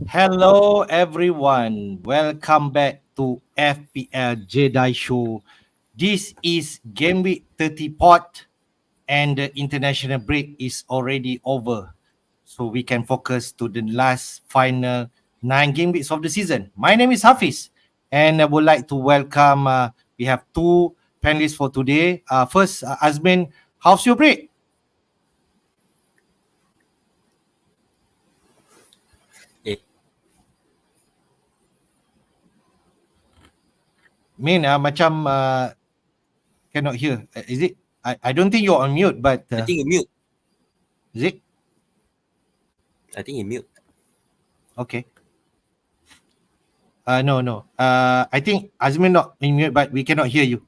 Hello, everyone. Welcome back to FPL Jedi Show. This is Game Week 30 pot, and the international break is already over. So we can focus to the last final 9 game weeks of the season. My name is Hafiz, and I would like to welcome, we have two panelists for today. First, Azmin, how's your break? Min, macam cannot hear. Is it? I don't think you're on mute, but I think you mute. is it? I think you mute. Okay. No. I think Azmin not in mute, but we cannot hear you.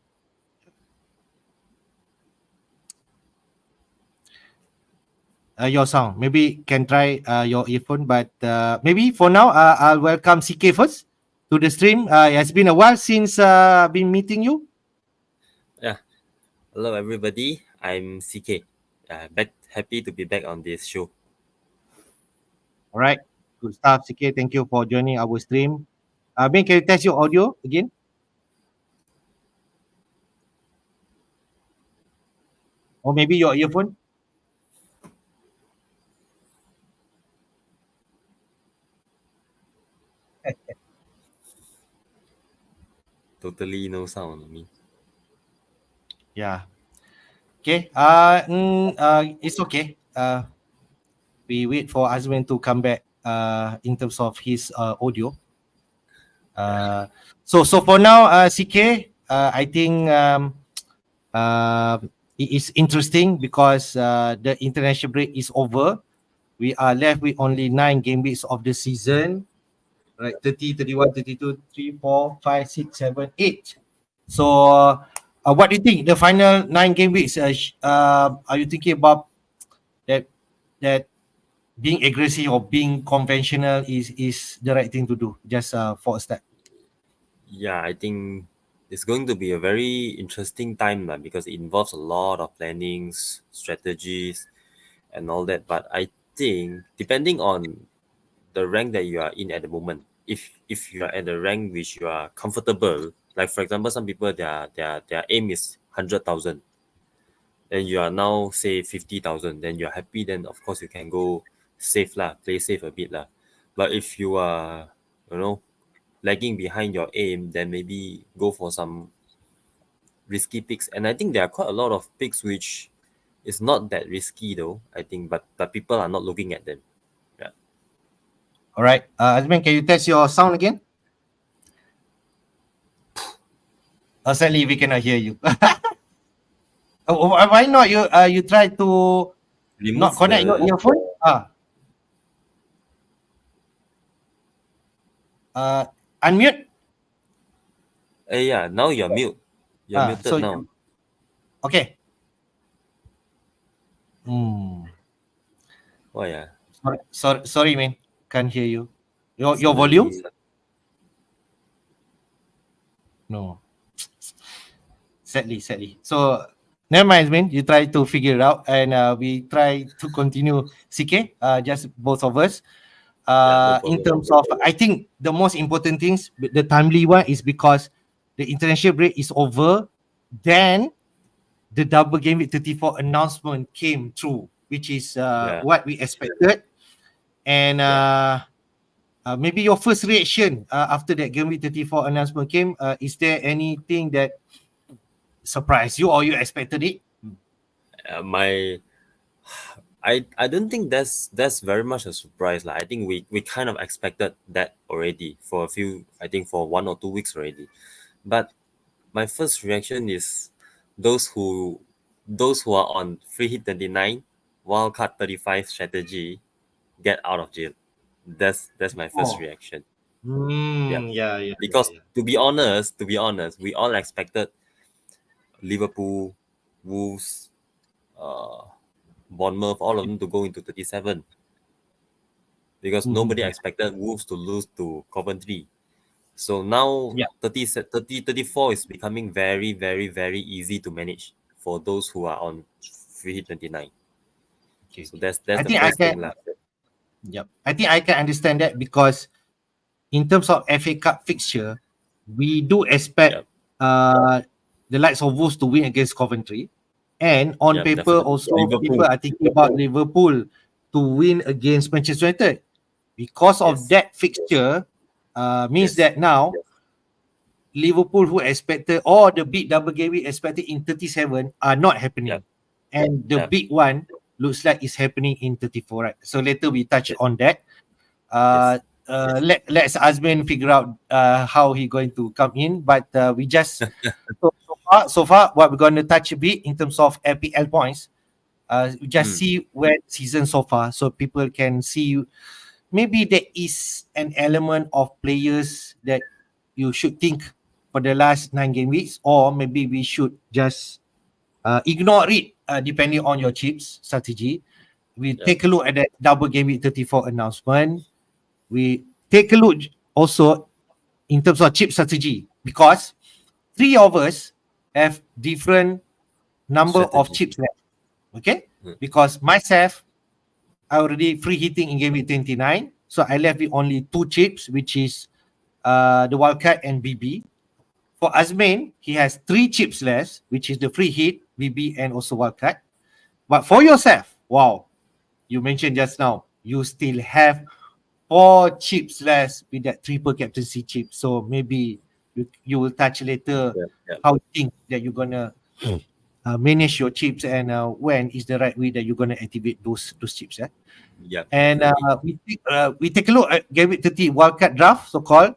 Your sound. Maybe can try your earphone, but maybe for now, I'll welcome CK first to the stream. It has been a while since I've been meeting you. Hello, everybody. I'm CK. Happy to be back on this show. All right. Good stuff, CK. Thank you for joining our stream. Ben, can you test your audio again? Or maybe your earphone? Totally no sound on me. Yeah. Okay. It's okay. We wait for Azmin to come back in terms of his audio. So for now, CK, I think it is interesting because the international break is over. We are left with only 9 game weeks of the season, right? 30, 31, 32, 3, 4, 5, 6, 7, 8. So what do you think? The final 9 game weeks, are you thinking about that being aggressive or being conventional is the right thing to do just for a start? Yeah, I think it's going to be a very interesting time because it involves a lot of plannings, strategies, and all that. But I think depending on the rank that you are in at the moment, if you are at the rank which you are comfortable, like for example, some people their aim is 100,000, then you are now say 50,000, then you're happy, then of course you can go safe lah, play safe a bit lah. But if you are, lagging behind your aim, then maybe go for some risky picks. And I think there are quite a lot of picks which is not that risky though, I think, but people are not looking at them. Yeah. All right, Azmin, can you test your sound again? Sadly, we cannot hear you. Why not you try to not Remove connect your the earphone? Unmute. yeah, now you're mute. You're muted So now. okay. Hmm. Oh yeah. Sorry, man. Can't hear you. Your volume? Suddenly No. Sadly. So never mind, man. You try to figure it out, and we try to continue. CK, just both of us. yeah, no In problem. terms of, I think the most important things, the timely one is because the international break is over. Then the Double Gameweek 34 announcement came through, which is Yeah. what we expected. And maybe your first reaction after that Game Week 34 announcement came, is there anything that surprised you or you expected it? My I don't think that's very much a surprise. Like I think we kind of expected that already for a few, I think for 1 or 2 weeks already. But my first reaction is those who those who are on free hit 29, wildcard 35 strategy, get out of jail. That's my first Oh. reaction. Yeah. Yeah. Because to be honest, we all expected Liverpool, Wolves, uh Bournemouth, all of them to go into 37 because nobody expected Wolves to lose to Coventry. So now Yeah. 34 is becoming very, very, very easy to manage for those who are on free hit 29. Okay. So that's I the think I first can thing lah. Yep. I think I can understand that because in terms of FA Cup fixture, we do expect Yep. uh, the likes of Wolves to win against Coventry. And on Yep. paper, Definitely. also people Liverpool. are thinking about Liverpool to win against Manchester United. Because of Yes. that fixture, means Yes. that now Liverpool who expected or the big double game week expected in 37 are not happening. Yep. And the Yep. big one looks like it's happening in 34, right? So later we touch Yes. on that. Yes. Let's Azmin figure out how he going to come in. But we just so far what we're going to touch a bit in terms of FPL points. We just Mm. see where the season so far, so people can see maybe there is an element of players that you should think for the last 9 game weeks, or maybe we should just ignore it depending on your chips strategy. We Yep. take a look at that double game week 34 announcement. We take a look also in terms of chip strategy because three of us have different number of Strategy. chips left. Okay, Mm. because myself I already free hitting in game week 29, so I left with only two chips, which is the wildcard and BB. For Azmain, he has three chips left, which is the free hit, BB, and also wildcard. But for yourself, wow, you mentioned just now, you still have four chips less with that triple captaincy chip. So maybe you will touch later Yep. Yep. how you think that you're gonna manage your chips and when is the right way that you're gonna activate those chips. Yeah? Yep. And Definitely. we take a look at Game Week 30 wildcard draft, so called.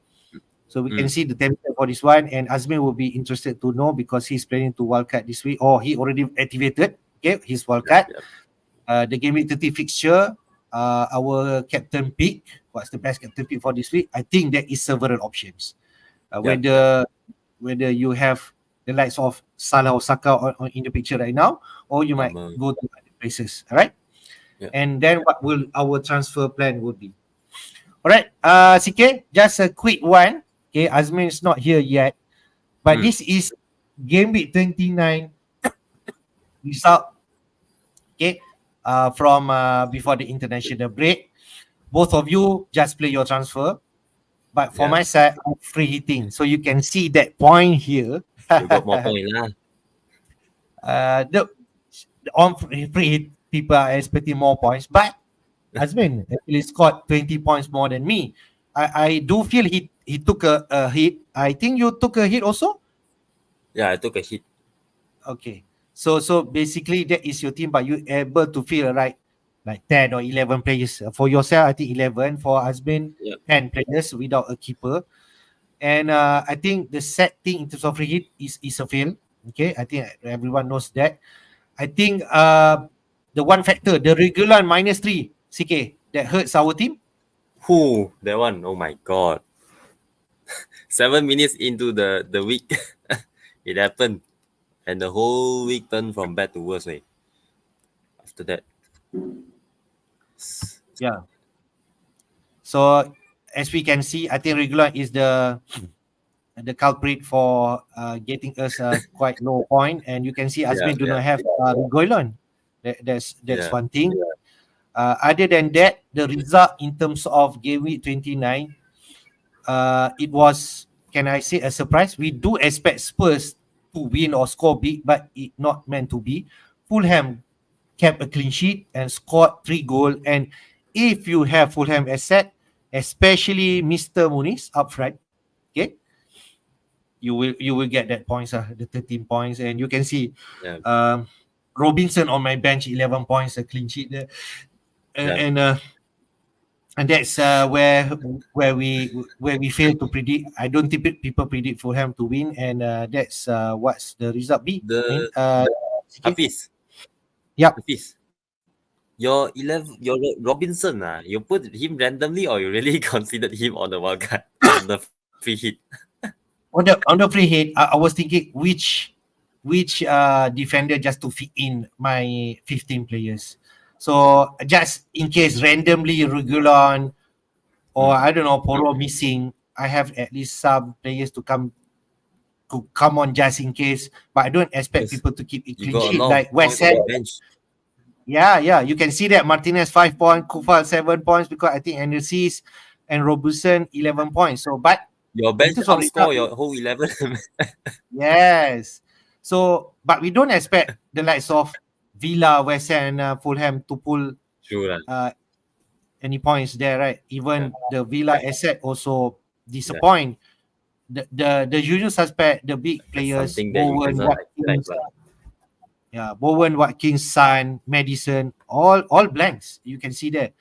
So we can Mm. see the template for this one. And Azmi will be interested to know because he's planning to wildcard this week, or he already activated his Yep. wildcard. Yep. The Game Week 30 fixture, our captain pick. What's the best captain pick for this week? I think there is several options. Yep. Yep. Whether you have the likes of Salah or Saka in the picture right now, or you might Normal. go to other places. All right. Yep. And then what will our transfer plan would be? All right, CK, just a quick one. Okay, Azmin is not here yet, but Mm. this is game week 29 result. Okay, from before the international break. Both of you just play your transfer, but for Yeah. my side, I'm free hitting. So you can see that point here. You got more point lah. The on free hit people are expecting more points, but Azmin actually scored 20 points more than me. I do feel he took a hit. I think you took a hit also. Yeah, I took a hit. Okay. So basically that is your team, but you able to feel right like 10 or 11 players. For yourself, I think 11. For Azmin, Yep. 10 players without a keeper. And I think the sad thing in terms of free hit is a fail. Okay. I think everyone knows that. I think the one factor, the regular -3, CK, that hurts our team. Who? That one. Oh my god. 7 minutes into the week, it happened, and the whole week turned from bad to worse. Way after that. Yeah. So as we can see, I think regular is the culprit for getting us a quite low point, and you can see Yeah. Azmin do Yeah. not have Goylon. That's Yeah. one thing. Other than that, the result in terms of game week 29, it was, can I say, a surprise. We do expect Spurs to win or score big, but it not meant to be. Fulham kept a clean sheet and scored 3 goals. And if you have Fulham asset, especially Mr. Muniz up front, okay, you will get that points, the 13 points, and you can see Yeah. um, Robinson on my bench, 11 points, a clean sheet there, and Yeah. and, uh, and that's where we fail to predict. I don't think people predict Fulham to win, and that's what's the result be. I mean, The okay. Hafiz. Yep. Hafiz. Your Robinson, you put him randomly or you really considered him on the wild card on the free hit? On the free hit, I was thinking which defender just to fit in my 15 players. So just in case randomly Regulon or Mm. I don't know Poro missing, I have at least some players to come on just in case. But I don't expect Because people to keep a you clean got a sheet lot of like West points on Ham. your bench. Yeah. You can see that Martinez 5 points, Kufal 7 points because I think Andersis and Robertson 11 points. So, but Your in bench terms of result, outscore your whole 11. yes. So, but we don't expect the likes of Villa, West Ham, and Fulham to pull True lah. uh, any points there, right? Yeah. Even the Villa asset also Yeah. disappoint. The usual suspect, the big That's players, something that you Bowen, cannot expect Watkins, lah. Bowen, Watkins, Son, Madison, all blanks. You can see that.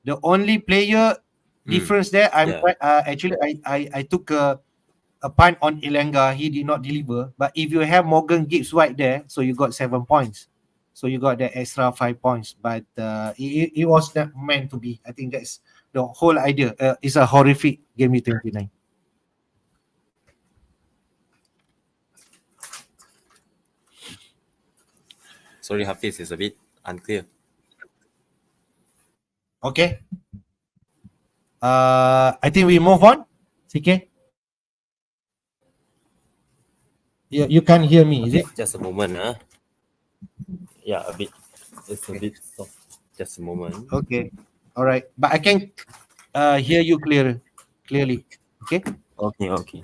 The only player Mm. difference there, Yeah. actually I took a punt on Ilenga. He did not deliver. But if you have Morgan Gibbs White there, so you got 7 points. So you got that extra 5 points. But it was not meant to be. I think that's the whole idea. It's a horrific game week 29. Sorry, Hafiz, it's a bit unclear. Okay. I think we move on. CK? You can't hear me, is it? Just a moment, Yeah, a bit. It's a bit soft. Just a moment. Okay. All right. But I can hear you clearly. Okay. Okay, okay.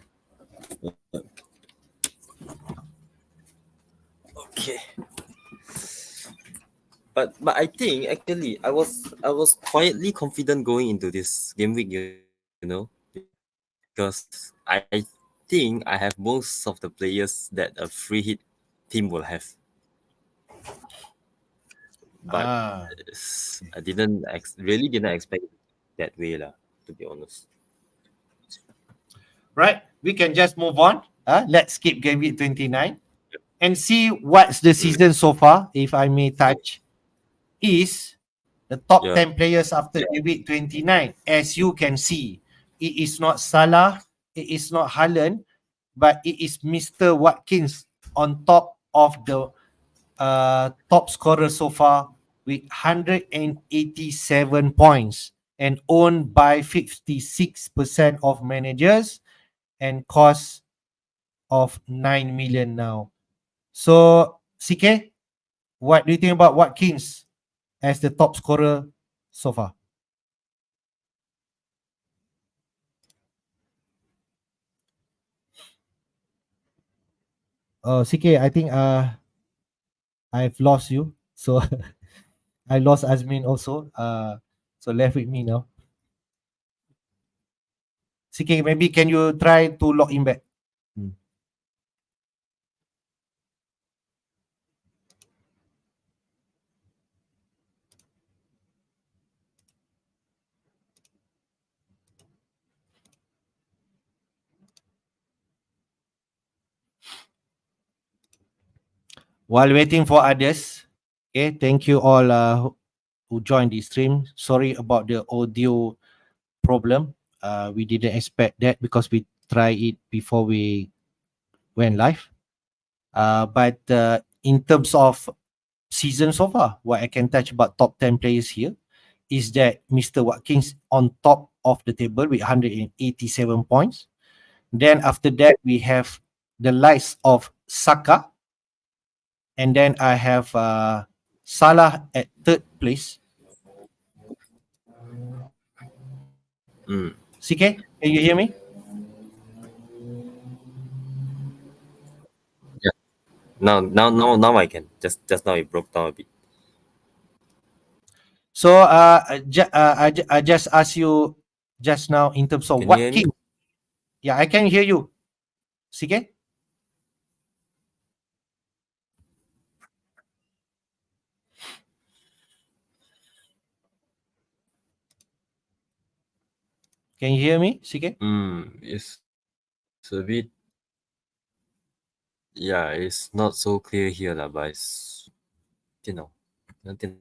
Okay. But I think actually I was quietly confident going into this game week, because I think I have most of the players that a free hit team will have. But Ah. I really didn't expect it that way lah, to be honest. Right. We can just move on. Let's skip game week 29 and see what's the Mm. season so far, if I may touch, is the top Yeah. 10 players after game week 29. As you can see, it is not Salah, it is not Haaland, but it is Mr. Watkins on top of the top scorer so far with 187 points and owned by 56% of managers and cost of 9 million now. So, CK, what do you think about Watkins as the top scorer so far? Oh, CK, I think I've lost you. So I lost Azmin also. So left with me now. CK, maybe can you try to log in back? Hmm. While waiting for others, okay, thank you all who joined the stream. Sorry about the audio problem. We didn't expect that because we tried it before we went live. But in terms of season so far, what I can touch about top 10 players here is that Mr. Watkins on top of the table with 187 points. Then after that, we have the likes of Saka. And then I have Salah at third place. Mm. CK, can you hear me? Yeah. Now I can. Just now it broke down a bit. So I just asked you just now in terms of Can you hear what me? king. Yeah, I can hear you. CK, can you hear me? CK? It's a bit, yeah, it's not so clear here lah, but it's, nothing.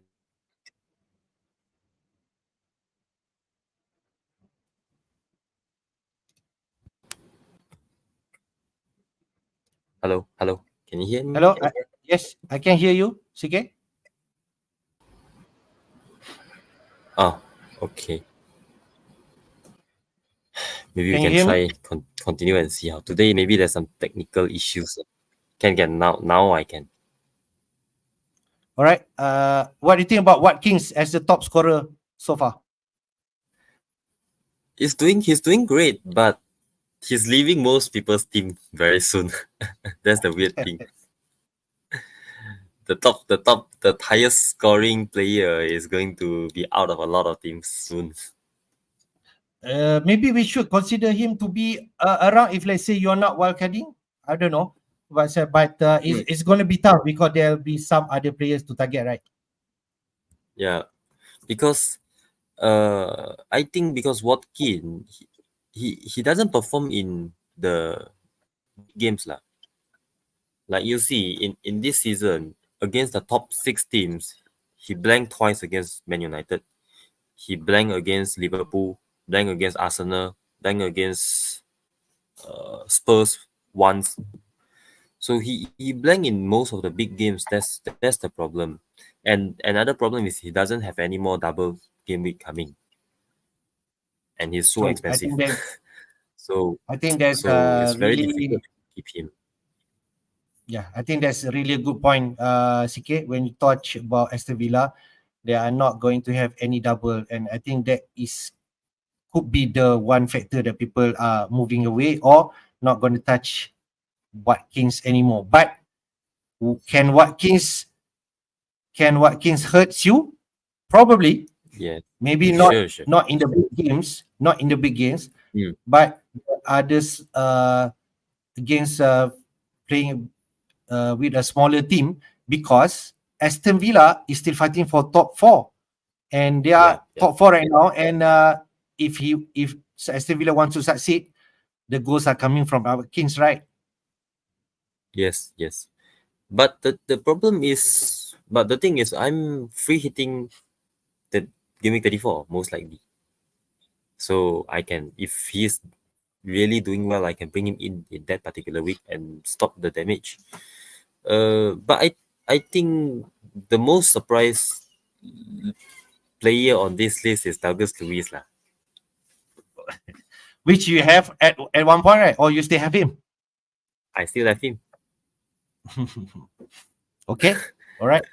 Hello. Can you hear me? Hello? Yes, I can hear you. CK? Oh, okay. Maybe we Can you can hear me? try continue and see how today. Maybe there's some technical issues. Can get now. Now I can. All right. What do you think about Watkins as the top scorer so far? He's doing great, but he's leaving most people's team very soon. That's the weird thing. The highest scoring player is going to be out of a lot of teams soon. Maybe we should consider him to be around if let's say you're not wildcarding. I don't know. But it's going to be tough because there'll be some other players to target, right? Yeah, because I think because Watkin he doesn't perform in the big games lah. Like you see in this season against the top six teams, he blanked twice against Man United. He blanked against Liverpool, blanked against Arsenal, blanked against Spurs once. So he blanked in most of the big games. That's the problem. And another problem is he doesn't have any more double game week coming, and he's so True. I expensive. think that so I think that's so it's very really difficult to keep him. yeah. I think that's a really a good point, CK. When you touch about Aston Villa, they are not going to have any double, and I think that is could be the one factor that people are moving away or not going to touch Watkins anymore. But can Watkins hurts you? Probably. Yeah, Maybe sure. not in the big games, not in the big games, Mm. but others against playing with a smaller team because Aston Villa is still fighting for top four and they Yeah, are yeah. top four right now. And if Aston Villa wants to succeed, the goals are coming from our Kings, right? Yes. But the problem is, but the thing is, I'm free hitting the Gaming 34 most likely. So I can, if he's really doing well, I can bring him in that particular week and stop the damage. But I think the most surprised player on this list is Douglas Luiz lah. Which you have at one point, right? Or you still have him? I still have him. Okay, all right,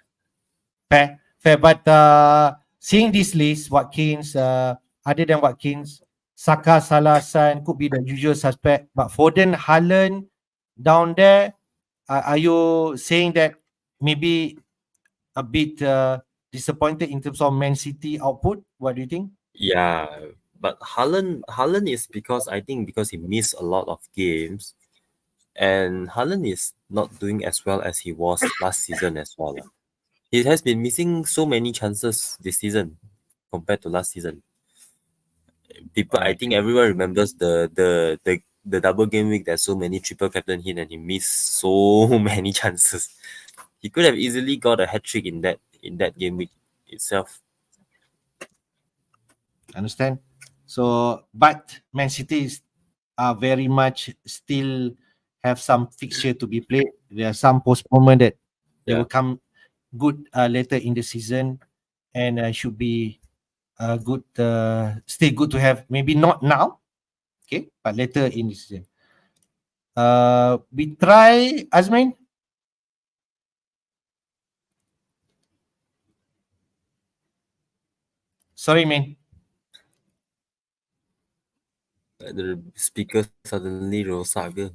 fair. But seeing this list, Watkins, other than Watkins, Saka, Salah, San could be the usual suspect. But Foden, Haaland down there, are you saying that maybe a bit disappointed in terms of Man City output? What do you think? Yeah, but Haaland is because I think because he missed a lot of games, and Haaland is not doing as well as he was last season as well lah. He has been missing so many chances this season compared to last season. People, All I right. think everyone remembers the double game week. There's so many triple captain hit, and he missed so many chances. He could have easily got a hat trick in that game week itself. Understand? So, but Man City are very much still have some fixture to be played. There are some postponement that they Yeah, will come good later in the season and should be good, still good to have. Maybe not now, okay, but later in the season. We try Azmin. Sorry, man. the speaker suddenly rosak ke?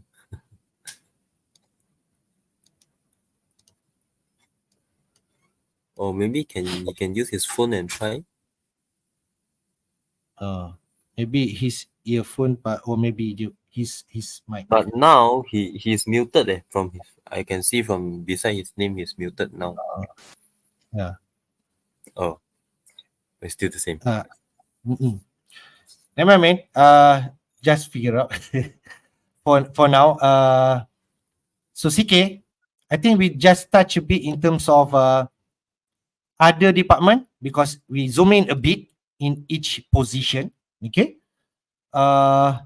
Or maybe he can use his phone and try. Maybe his earphone, but or maybe his mic. But now he's muted from his, I can see from beside his name he's muted now. Yeah. Oh, it's still the same. Mm-mm. Never mind, man. Just figure out for now. So CK, I think we just touch a bit in terms of other department because we zoom in a bit in each position. Okay. Uh,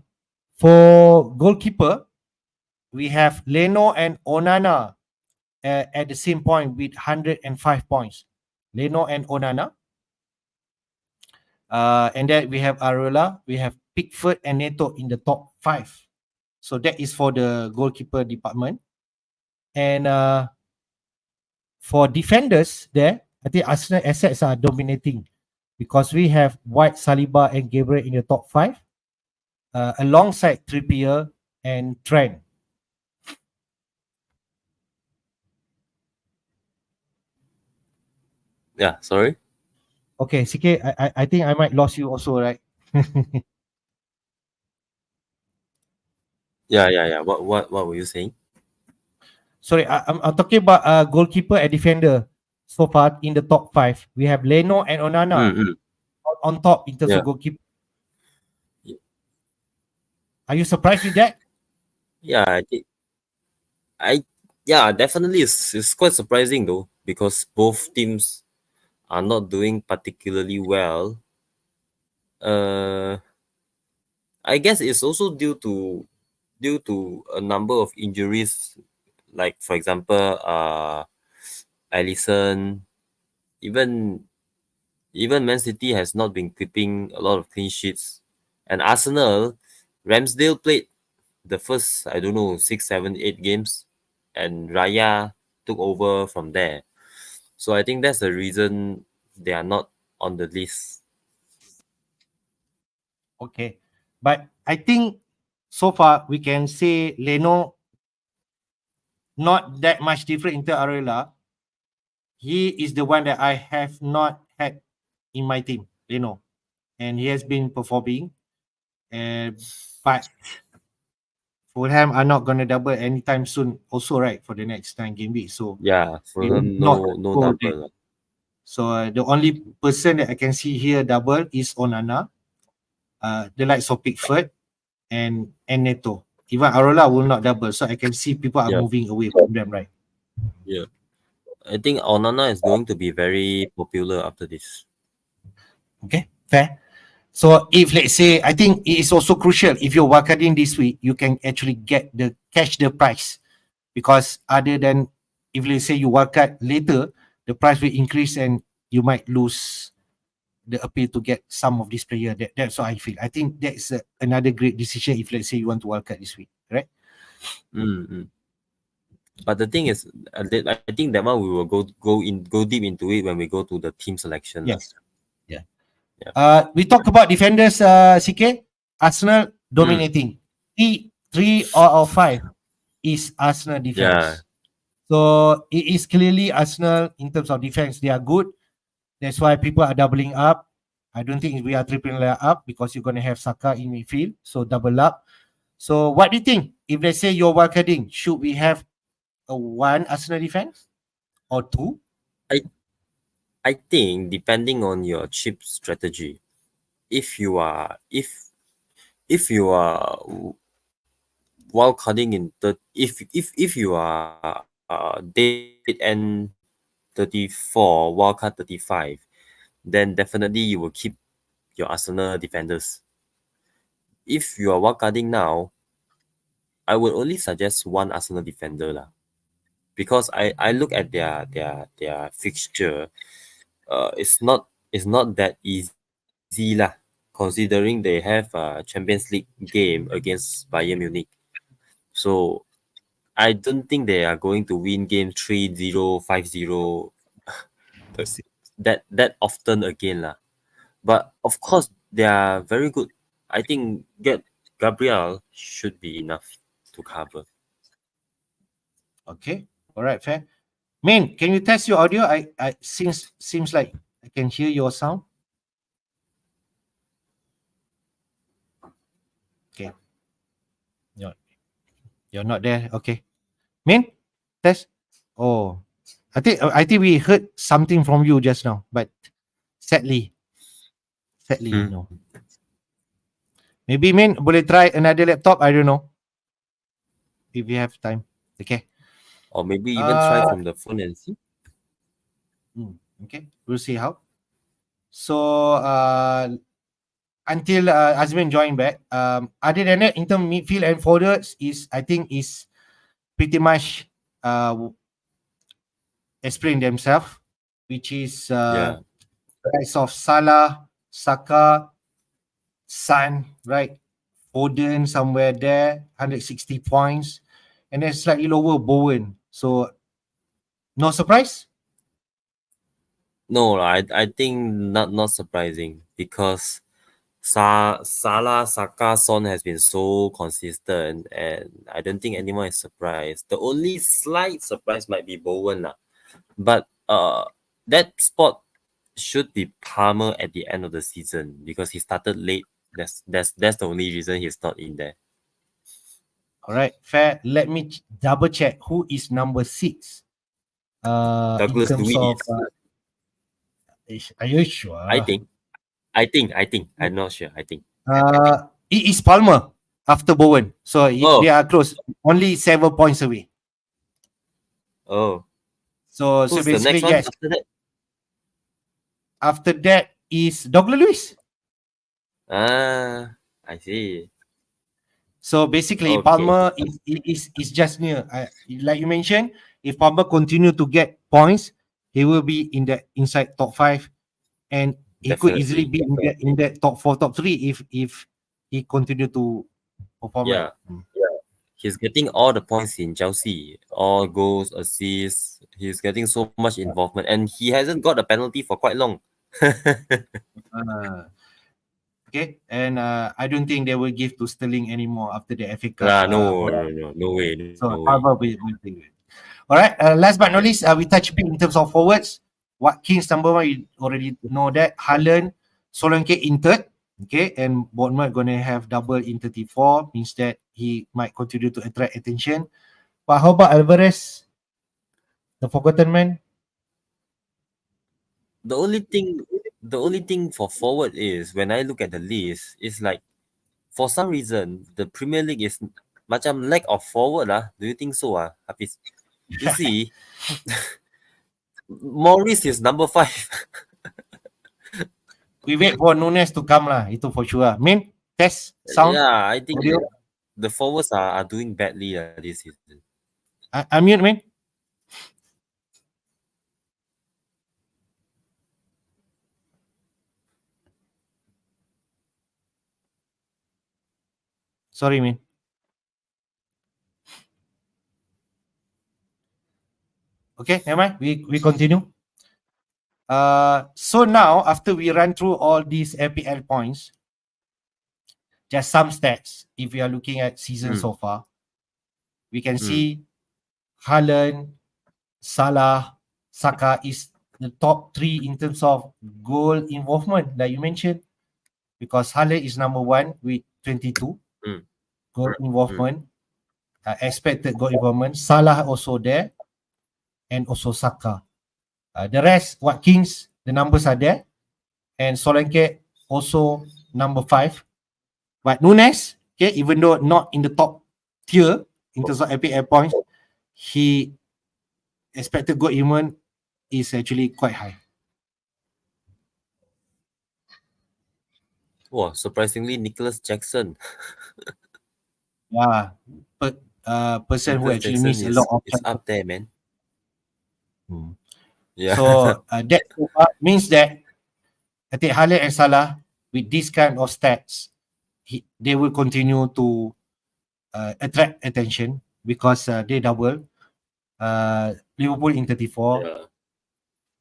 for goalkeeper, we have Leno and Onana at the same point with 105 points. Leno and Onana. And then we have Areola, we have Pickford and Neto in the top 5. So that is for the goalkeeper department. And for defenders there, I think Arsenal assets are dominating because we have White, Saliba, and Gabriel in the top five, alongside Trippier and Trent. Yeah, sorry. Okay, CK, I think I might lost you also, right? Yeah. What were you saying? Sorry, I'm talking about goalkeeper and defender. So far in the top five, we have Leno and Onana Mm. on top in terms of Yeah. goalkeeper. Are you surprised with that? Yeah, I think I yeah, definitely it's quite surprising though because both teams are not doing particularly well. Uh, I guess it's also due to a number of injuries, like for example, Alisson. Even even Man City has not been keeping a lot of clean sheets, and Arsenal, Ramsdale played the first, I don't know, 6, 7, 8 games, and Raya took over from there. So I think that's the reason they are not on the list. Okay, but I think so far we can say Leno not that much different into Arela. He is the one that I have not had in my team, Leno, and he has been performing. And but Fulham are not gonna double anytime soon, also, right, for the next 9 game week. So Yeah, we Fulham not no go there. double lah. So the only person that I can see here double is Onana, the likes of Pickford and Neto. Even Arola will not double, so I can see people are Yeah, moving away from them, right? yeah. I think Onana is going to be very popular after this. Okay, fair. So if let's say, I think it is also crucial if you're wildcarding this week, you can actually catch the price, because other than if let's say you wildcard later, the price will increase and you might lose the appeal to get some of this player. That's what I feel. I think that's another great decision if let's say you want to wildcard this week, right? Mm. But the thing is, I think that one we will go deep into it when we go to the team selection lah. Yes. Yeah. Yeah. We talk about defenders, CK. Arsenal Mm. dominating. Three out of five is Arsenal Yeah. defense. So it is clearly Arsenal in terms of defense. They are good. That's why people are doubling up. I don't think we are tripling up because you're going to have Saka in midfield. So double up. So what do you think? If let's say you're wildcarding, should we have a one Arsenal defense or two? I I think depending on your chip strategy, if you are if you are wild carding in the if you are dead end 34 wildcard 35, then definitely you will keep your Arsenal defenders. If you are wildcarding now, I would only suggest one Arsenal defender lah. Because I look at their fixture, it's not that easy lah. Considering they have a Champions League game against Bayern Munich, so I don't think they are going to win game 3-0, 5-0 that often again lah. But of course they are very good. I think get Gabriel should be enough to cover. Okay. All right, fair. Min, can you test your audio? I seems like I can hear your sound. Okay. You're, you're not there. Okay. Min, test. Oh, I think we heard something from you just now, but sadly, Hmm. no. Maybe Min boleh try another laptop. I don't know if you have time. Okay. Or maybe even try Uh, from the phone and see. okay. We'll see how. So until Azmin join back. Other than that, in terms of midfield and forwards, I think is pretty much explain themselves, which is Yeah. price of Salah, Saka, Son, right? Foden somewhere there, 160 points, and then slightly lower Bowen. So no surprise. No, I think not surprising because Salah, Saka, Son has been so consistent, and I don't think anyone is surprised. The only slight surprise might be Bowen lah, but that spot should be Palmer at the end of the season because he started late. That's the only reason he's not in there. All right, fair. Let me double check who is number 6. In Douglas terms Louis of, is, are you sure? I think I'm not sure. I think. It is Palmer after Bowen, so Oh, they are close, only 7 points away. oh, So who's the basically, next one yes. after that? After that is Douglas Lewis. Ah, I see. So basically, Okay. Palmer is just near. Like you mentioned, if Palmer continue to get points, he will be in the inside top 5, and he could easily Definitely. be in that top 4, top 3 if he continue to perform well. Yeah. He's getting all the points in Chelsea, all goals, assists. He's getting so much involvement, and he hasn't got a penalty for quite long. Uh, okay, and I don't think they will give to Sterling anymore after the FA Cup. Nah, no way, no So way. Palmer will play good. All right. Last but not least, we touch a bit in terms of forwards. Watkins number 1, you already know that. Haaland, Solanke in third. Okay, and Bournemouth gonna have double in 34, means that he might continue to attract attention. But how about Alvarez, the forgotten man? The only thing, the only thing for forward is when I look at the list, it's like for some reason the Premier League is macam lack of forward lah. Do you think so Hafiz? You see, Morris is number 5. We wait for Nunes to come lah. Itu for sure. Min, test sound Yeah, I think audio. the forwards are doing badly this season. Unmute, Min. Sorry, Min. Okay, never mind. We continue. So now after we run through all these FPL points, just some stats. If we are looking at season so far, we can see Haaland, Salah, Saka is the top 3 in terms of goal involvement, like you mentioned, because Haaland is number 1 with 22 goal involvement, expected goal involvement. Salah also there, and also Saka. The rest, Watkins, the numbers are there, and Solanke also number 5. But Nunes, okay, even though not in the top tier in terms of FPL points, he expected goal involvement is actually quite high. Wow, surprisingly, Nicholas Jackson. Yeah, but person who Nicholas actually Jackson missed a lot of is chances. up there, man. Yeah. So that means that I think Haaland and Salah with this kind of stats, they will continue to attract attention because they double. Liverpool in 34, Yeah.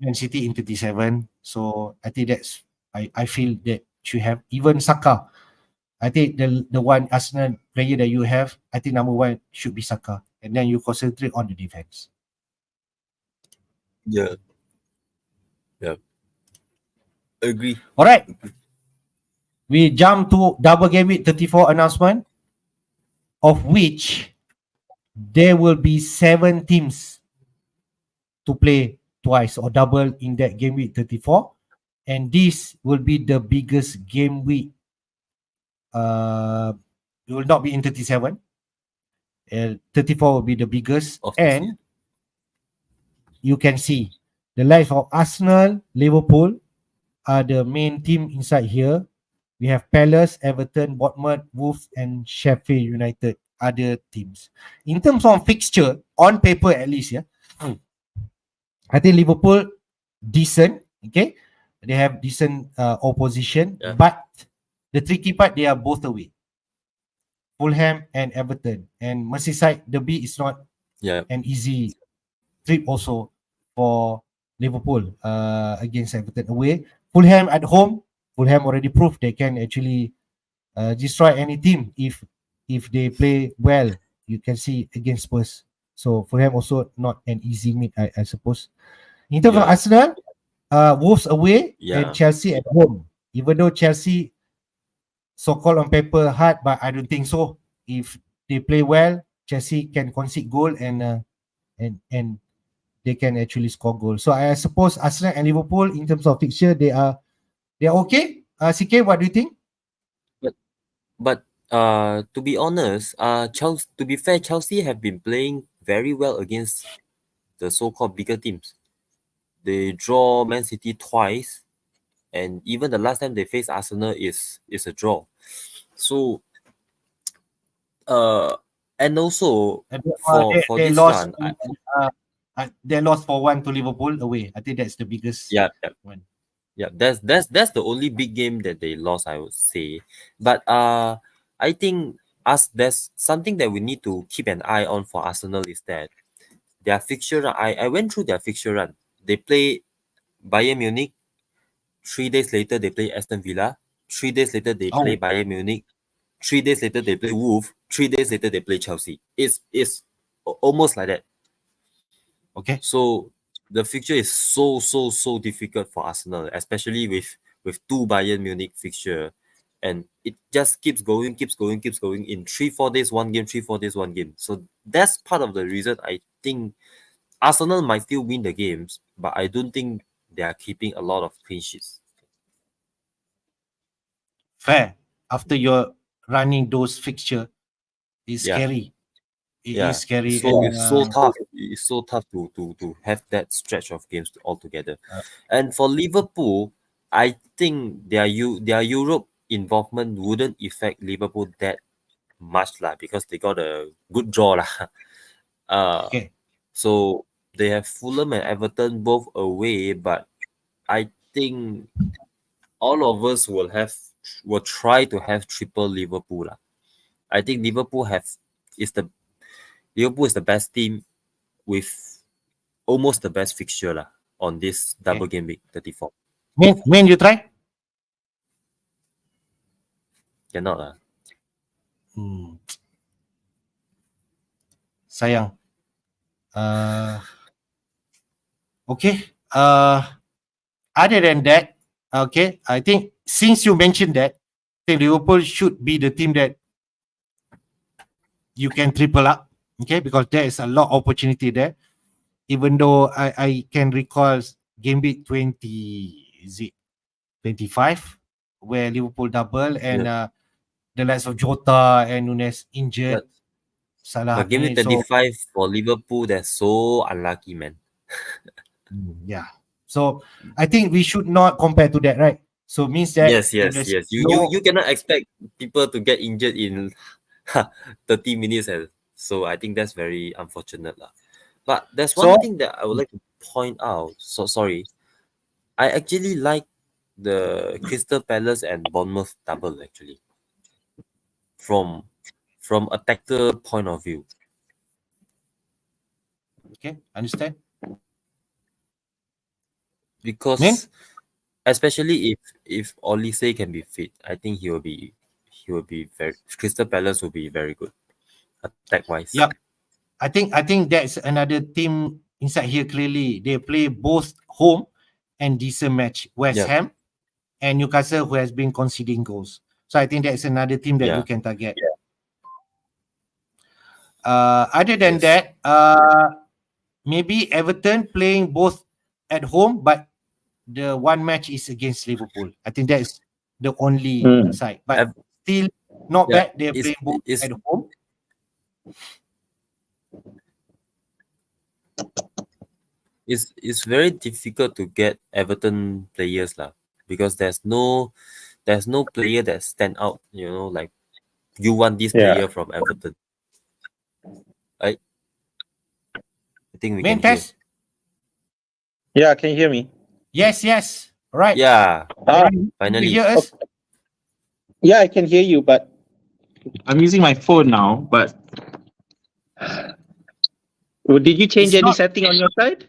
Man City in 37. So I think that's I feel that should have even Saka. I think the one Arsenal player that you have, I think number 1 should be Saka, and then you concentrate on the defense. Yeah. Yeah. Agree. All right. We jump to Double Gameweek 34 announcement, of which there will be 7 teams to play twice or double in that game week 34, and this will be the biggest game week. It will not be in 37. 34 will be the biggest, and you can see the likes of Arsenal, Liverpool are the main team inside here. We have Palace, Everton, Bournemouth, Wolves, and Sheffield United, other teams. In terms of fixture, on paper at least, yeah, I think Liverpool decent. Okay, they have decent opposition, but the tricky part, they are both away. Fulham and Everton, and Merseyside derby is not an easy trip also for Liverpool against Everton away. Fulham at home. Fulham already proved they can actually destroy any team if they play well. You can see against Spurs. So Fulham also not an easy meet, I suppose. In terms of Yeah, Arsenal, Wolves away and yeah, Chelsea at home. Even though Chelsea so-called on paper hard, but I don't think so. If they play well, Chelsea can concede goal and they can actually score goals. So I suppose Arsenal and Liverpool in terms of fixture they are okay. CK, what do you think? but to be honest, Chelsea, to be fair, Chelsea have been playing very well against the so-called bigger teams. They draw Man City twice, and even the last time they faced Arsenal is a draw. So uh and also And, for they this lost. run, They lost for one to Liverpool away. I think that's the biggest yeah, yeah, one. yeah, that's the only big game that they lost, I would say. But I think us there's something that we need to keep an eye on for Arsenal is that their fixture run. I went through their fixture run. They play Bayern Munich. 3 days later, they play Aston Villa. 3 days later, they play Oh, Bayern Munich. 3 days later, they play Wolves. 3 days later, they play Chelsea. It's almost like that. okay. So the fixture is so difficult for Arsenal, especially with two Bayern Munich fixture, and it just keeps going. In 3 4 days, one game. 3 4 days, one game. So that's part of the reason I think Arsenal might still win the games, but I don't think they are keeping a lot of clean sheets. Fair. After you're running those fixture, it's Yeah, scary. It is yeah. scary. So And it's so tough. It's so tough to have that stretch of games altogether. uh, And for Liverpool, I think their Europe involvement wouldn't affect Liverpool that much lah because they got a good draw lah. Uh, okay. so they have Fulham and Everton both away, but I think all of us will try to have triple Liverpool lah. I think is the Liverpool is the best team with almost the best fixture lah on this Okay. double game week 34. Man, you try? Cannot lah. Hmm. Sayang. Okay. Other than that, okay, I think since you mentioned that, I think Liverpool should be the team that you can triple up. Okay, because there is a lot of opportunity there. Even though I can recall game week 20, is it 25, where Liverpool double and Yeah. the likes of Jota and Nunes injured. But Salah game week ni. So 35 for Liverpool, they're so unlucky, man. yeah. So I think we should not compare to that, right? So means that Yes, if yes, there's yes. no You cannot expect people to get injured in 30 minutes. So I think that's very unfortunate lah. But there's one so thing that I would like to point out. So sorry. I actually like the Crystal Palace and Bournemouth double actually. From attacker point of view. okay, understand? Because especially if Olise can be fit, I think he will be very Crystal Palace will be very good attack wise. Yep. I think that's another team inside here clearly. They play both home and decent match. West Yeah, Ham and Newcastle who has been conceding goals. So I think that's another team that you yeah, can target. Other than yes, that, maybe Everton playing both at home, but the one match is against Liverpool. I think that is the only side. But Ev- still not yeah. bad. They're playing both It's at home. it's very difficult to get Everton players lah because there's no player that stand out. You know, like you want this Yeah. player from Everton. I I think we Main can hear. test? Yeah, can you hear me? Yes. All right. Yeah, You finally. hear us? Yeah, I can hear you, but I'm using my phone now. But did you change It's any not- setting on your side?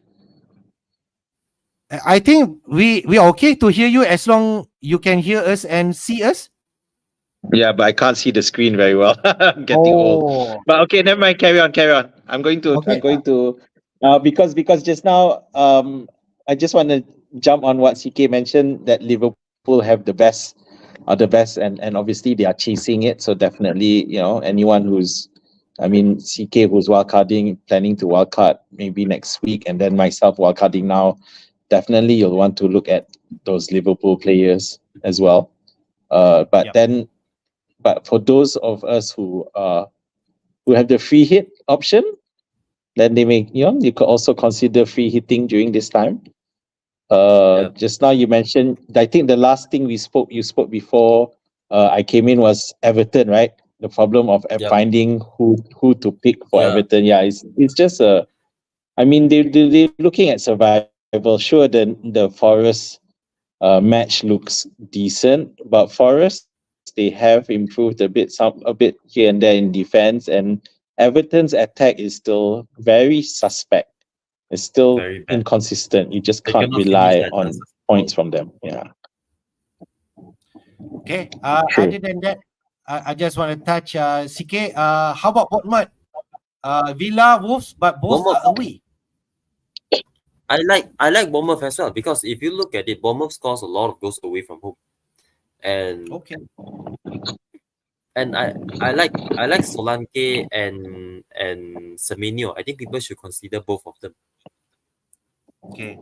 I think we are okay to hear you as long you can hear us and see us. Yeah, but I can't see the screen very well. I'm getting old. But okay, never mind. Carry on, carry on. I'm going to. Okay. I'm going to. Because just now, I just want to jump on what CK mentioned that Liverpool have the best, are the best, and obviously they are chasing it. So definitely, anyone who's, I mean, CK who's wildcarding, planning to wildcard maybe next week, and then myself wildcarding now, definitely you'll want to look at those Liverpool players as well. But Yep. then but for those of us who have the free hit option, then they may, you could also consider free hitting during this time. Yeah. Just now you mentioned, I think the last thing you spoke before I came in was Everton, right? The problem of Yep. finding who to pick for Yeah. Everton. Yeah, it's just I mean, they're looking at survival. Sure, the Forest match looks decent, but Forest they have improved a bit here and there in defense, and Everton's attack is still very suspect. It's still Very bad. inconsistent. You just They can't cannot finish rely their on chances. points from them. Yeah. Okay. True. Other than that, I just want to touch CK. How about Bournemouth? Villa, Wolves, but both Bournemouth, are away. I like Bournemouth as well, because if you look at it, Bournemouth scores a lot of goals away from home, and Okay. and I like Solanke and Semenyo. I think people should consider both of them. Okay.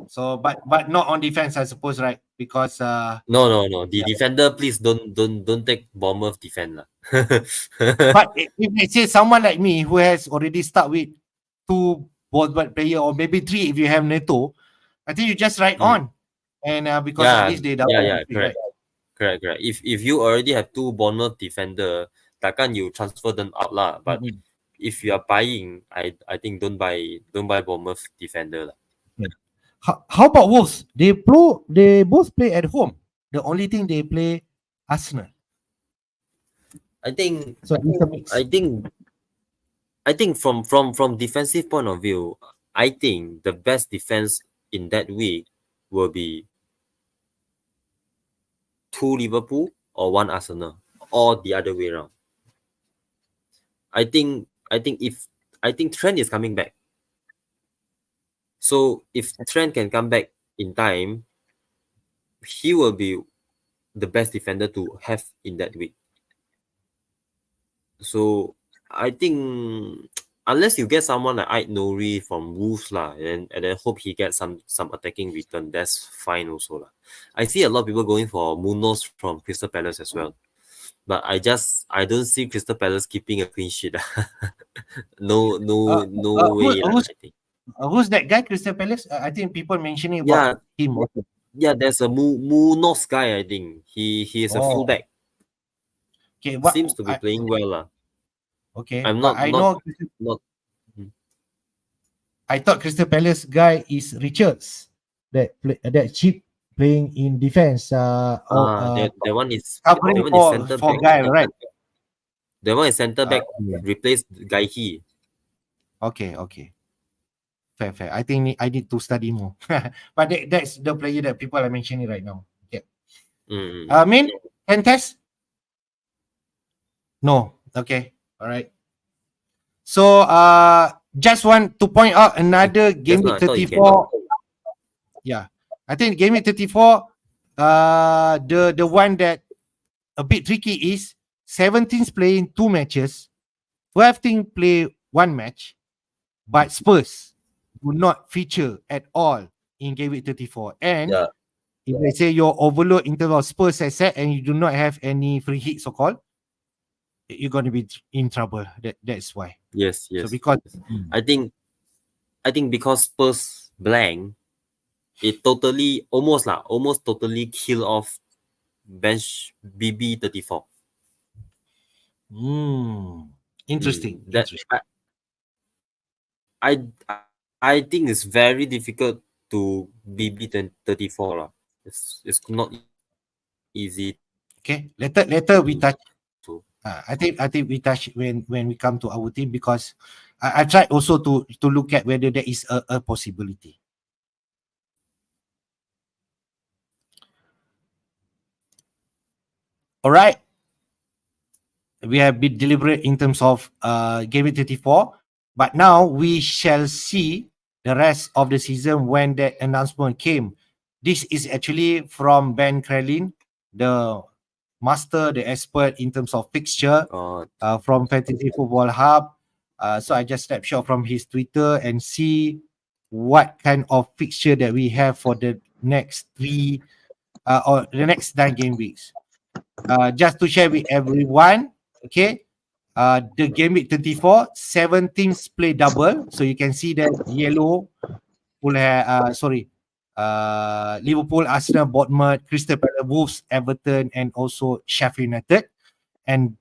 So, but not on defense, I suppose, right? Because No. The yeah. defender, please don't take Bournemouth defender. But if let's say someone like me who has already start with 2 Bournemouth player or maybe 3 if you have Neto, I think you just write on, and because at least they double yeah, free, right? correct. If you already have 2 Bournemouth defender, takkan you transfer them out lah. But Mhm. if you are buying, I think don't buy Bournemouth defender lah. How about Wolves? They both play at home. The only thing they play Arsenal. I think So it's a mix. I think from defensive point of view, I think the best defense in that week will be 2 Liverpool or 1 Arsenal, or the other way around. I think Trent is coming back. So if Trent can come back in time, he will be the best defender to have in that week. So I think unless you get someone like Ait Nori from Wolves lah, and then hope he gets some attacking return, that's fine also lah. I see a lot of people going for Munoz from Crystal Palace as well, but I don't see Crystal Palace keeping a clean sheet. no way lah, I think. Who's that guy? Crystal Palace. I think people mentioning about him. Also. Yeah, there's a Munoz guy. I think he is a fullback. Okay, Seems to be playing well lah. Okay, I'm but not. I thought Crystal Palace guy is Richards, that cheap playing in defense. That one is covering centre for back. guy, right? That one is centre back. Yeah. Replaced Gaihi. Okay. Fair. I think I need to study more. But that's the player that people are mentioning right now. Okay. Min, can test? No. Okay. All right. So just want to point out another game week 34. Yeah. I think game week 34, the one that a bit tricky is 17 playing 2 matches, 12 team play 1 match, but Spurs do not feature at all in game week 34. And if let's say your overload in terms of Spurs asset and you do not have any free hits so called, you're going to be in trouble. That's why. Yes. So because I think because Spurs blank, it almost totally kill off bench BB34. Interesting. I think it's very difficult to BB34 lah. It's not easy. Okay, later we touch. I think we touch when we come to our team, because I tried also to look at whether there is a possibility. All right. We have been deliberate in terms of Game Week 34, but now we shall see the rest of the season when that announcement came. This is actually from Ben Krelin, the master, the expert in terms of fixture God. from Fantasy Football Hub. So I just snapshot from his Twitter and see what kind of fixture that we have for the next or the next 9 game weeks. Just to share with everyone, okay, the game week 34, 7 teams play double. So you can see that yellow will have, Liverpool, Arsenal, Bournemouth, Crystal Palace, Wolves, Everton, and also Sheffield United. And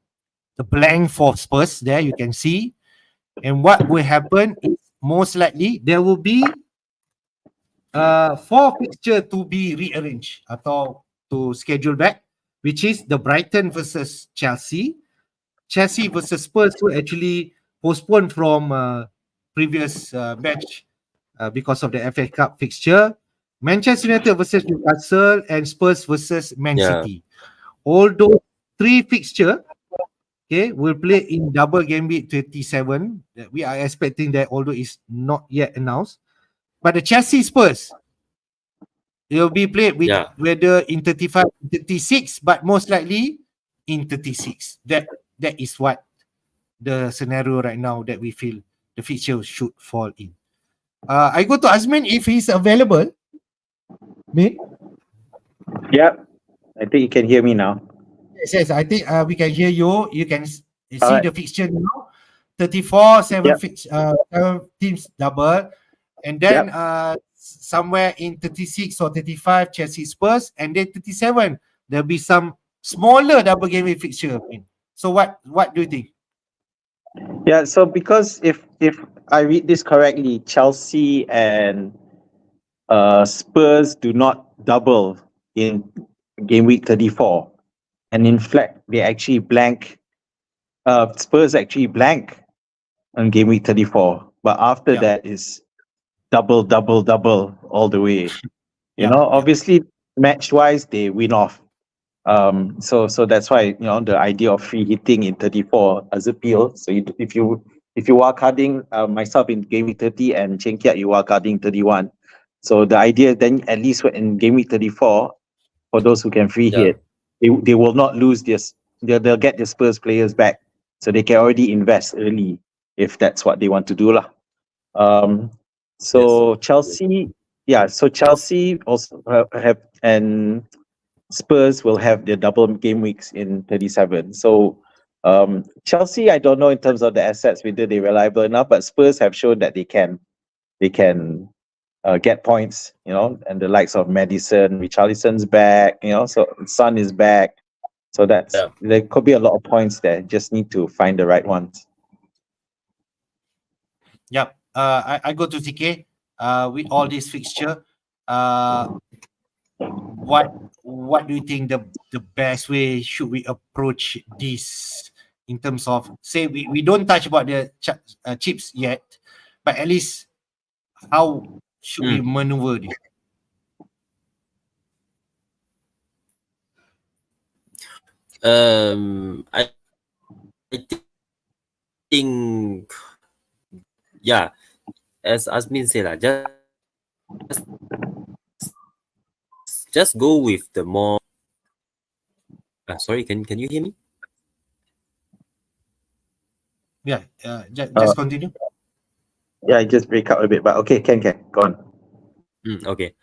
the blank for Spurs there, you can see. And what will happen is most likely there will be 4 fixture to be rearranged atau to schedule back, which is the Brighton versus Chelsea. Chelsea versus Spurs will actually postpone from previous match because of the FA Cup fixture. Manchester United versus Newcastle and Spurs versus Man Yeah. City. All those 3 fixture, okay, will play in double game week 27. We are expecting that, although it's not yet announced. But the Chelsea Spurs, it will be played with Yeah. whether in 35, 36, but most likely in 36. That is what the scenario right now that we feel the fixture should fall in. I go to Azmin if he's available. Me? Yeah, I think you can hear me now. Yes, I think we can hear you. You can see Alright. the fixture now. 34, 7 Yep. 7 teams double. And then somewhere in 36 or 35, Chelsea Spurs. And then 37, there'll be some smaller double game week fixture. So what do you think? Yeah, so because if I read this correctly, Chelsea and Spurs do not double in game week 34, and in fact they actually blank. Spurs actually blank on game week 34, but after Yeah. that is double all the way. You Yeah, know, yeah. obviously match wise they win off. So that's why the idea of free hitting in 34 has appeal. So if you wildcarding myself in game week 30 and Chen Kiat you wildcarding 31. So the idea then at least in game week 34, for those who can free Yeah. hit, they will not lose this. They'll get the Spurs players back, so they can already invest early if that's what they want to do lah. So Chelsea, so Chelsea also have and Spurs will have their double game weeks in 37. So Chelsea, I don't know in terms of the assets whether they're reliable enough, but Spurs have shown that they can get points, and the likes of Madison, Richarlison's back, so Son is back. So there could be a lot of points there. Just need to find the right ones. Yep. I go to TK. With all this fixture, what do you think the best way should we approach this in terms of, say we don't touch about the chips yet, but at least how should we maneuver this? I think, yeah, as Azmin said, just go with the more. Sorry, can you hear me? Yeah, just continue. Yeah, I just break up a bit, but okay, can go on. Okay.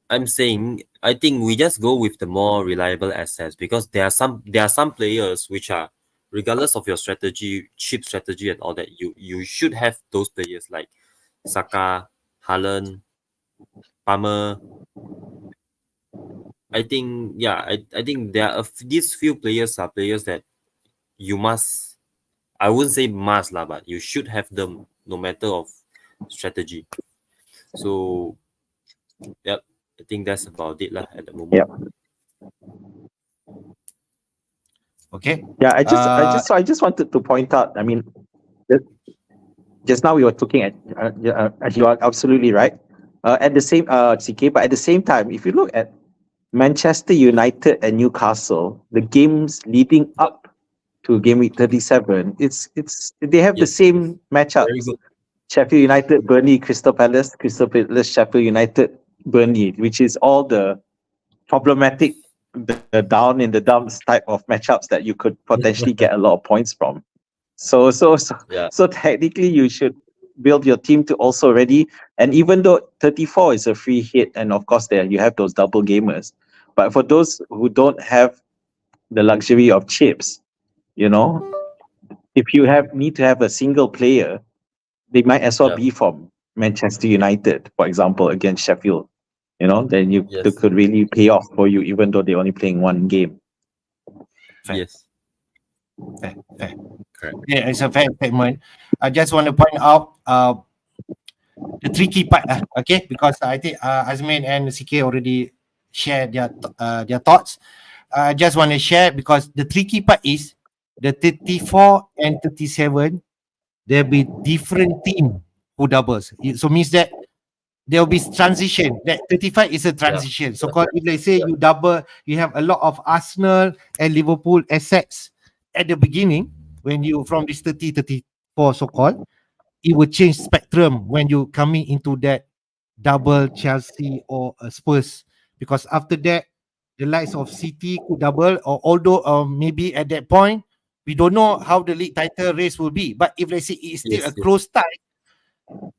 I'm saying I think we just go with the more reliable assets, because there are some players which are, regardless of your strategy, chip strategy and all that, you should have those players like Saka, Haaland, Palmer. I think I think there are these few players are players that you must, I wouldn't say must lah, but you should have them no matter of strategy. So I think that's about it lah at the moment. Yep. Okay. Yeah, I just wanted to point out. I mean, just now we were talking at. You are absolutely right. At the same CK, but at the same time, if you look at Manchester United and Newcastle, the games leading up to game week 37, they have the Yes, same very matchups. good. Sheffield United, Burnley, Crystal Palace, Sheffield United, Burnley, which is all the problematic, the down in the dumps type of matchups that you could potentially get a lot of points from. So Yeah, so technically you should build your team to also ready. And even though 34 is a free hit, and of course there you have those double gamers, but for those who don't have the luxury of chips, you know, if you need to have a single player, they might as well yeah, be from Manchester United, for example, against Sheffield. You know, then they yes, could really pay off for you, even though they're only playing one game. Fair. yes, Fair. correct. Yeah, it's a fair statement. I just want to point out the tricky part, okay, because I think Azmin and CK already shared their thoughts. I just want to share because the tricky part is the 34 and 37. There'll be different team who doubles. So means that there will be transition. That 35 is a Yeah, transition. So called, if let's say you double, you have a lot of Arsenal and Liverpool assets at the beginning when you from this 30, 34 so called, it will change spectrum when you coming into that double Chelsea or Spurs, because after that the likes of City could double, or although maybe at that point we don't know how the league title race will be, but if let's say it's still a yes, yes, close tie,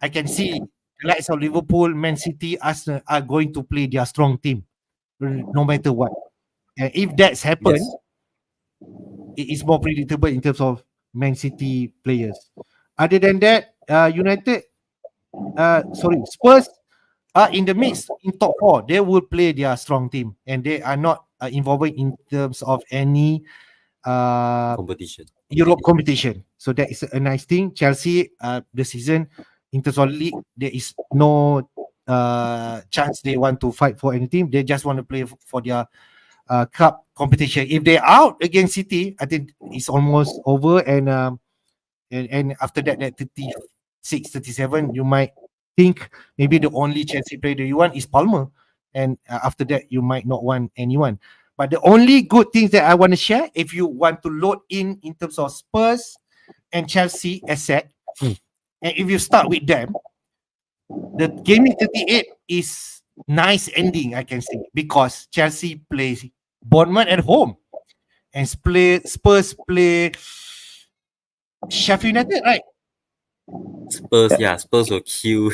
I can see the likes of Liverpool, Man City, Arsenal are going to play their strong team no matter what. And if that's happened, yes, it is more predictable in terms of Man City players. Other than that, Spurs are in the mix in top four. They will play their strong team, and they are not involved in terms of any uh, competition. Europe competition. So that is a nice thing. Chelsea, the season in terms of league, there is no chance they want to fight for anything. They just want to play for their cup competition. If they're out against City, I think it's almost over. And after that, that 36, 37, you might think maybe the only Chelsea player that you want is Palmer. And after that, you might not want anyone. But the only good things that I want to share, if you want to load in terms of Spurs and Chelsea asset, and if you start with them, the gaming 38 is nice ending, I can say, because Chelsea plays Bournemouth at home and Spurs play Sheffield United, right? Spurs, yeah, Spurs will kill,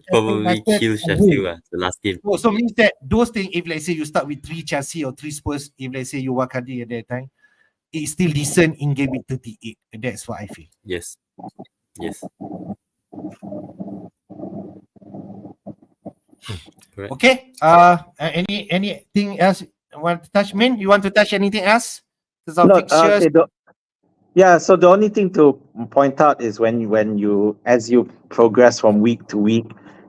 probably United kill away. Sheffield, the last game. So means that those things, if let's say you start with 3 Chelsea or 3 Spurs, if let's say you Wakadi at that time, it's still decent in game week 38. That's what I feel. Yes, yes, correct. Okay. Anything else you want to touch? Min, you want to touch anything else? There's our No, fixtures. yeah. So the only thing to point out is when you as you progress from week to week,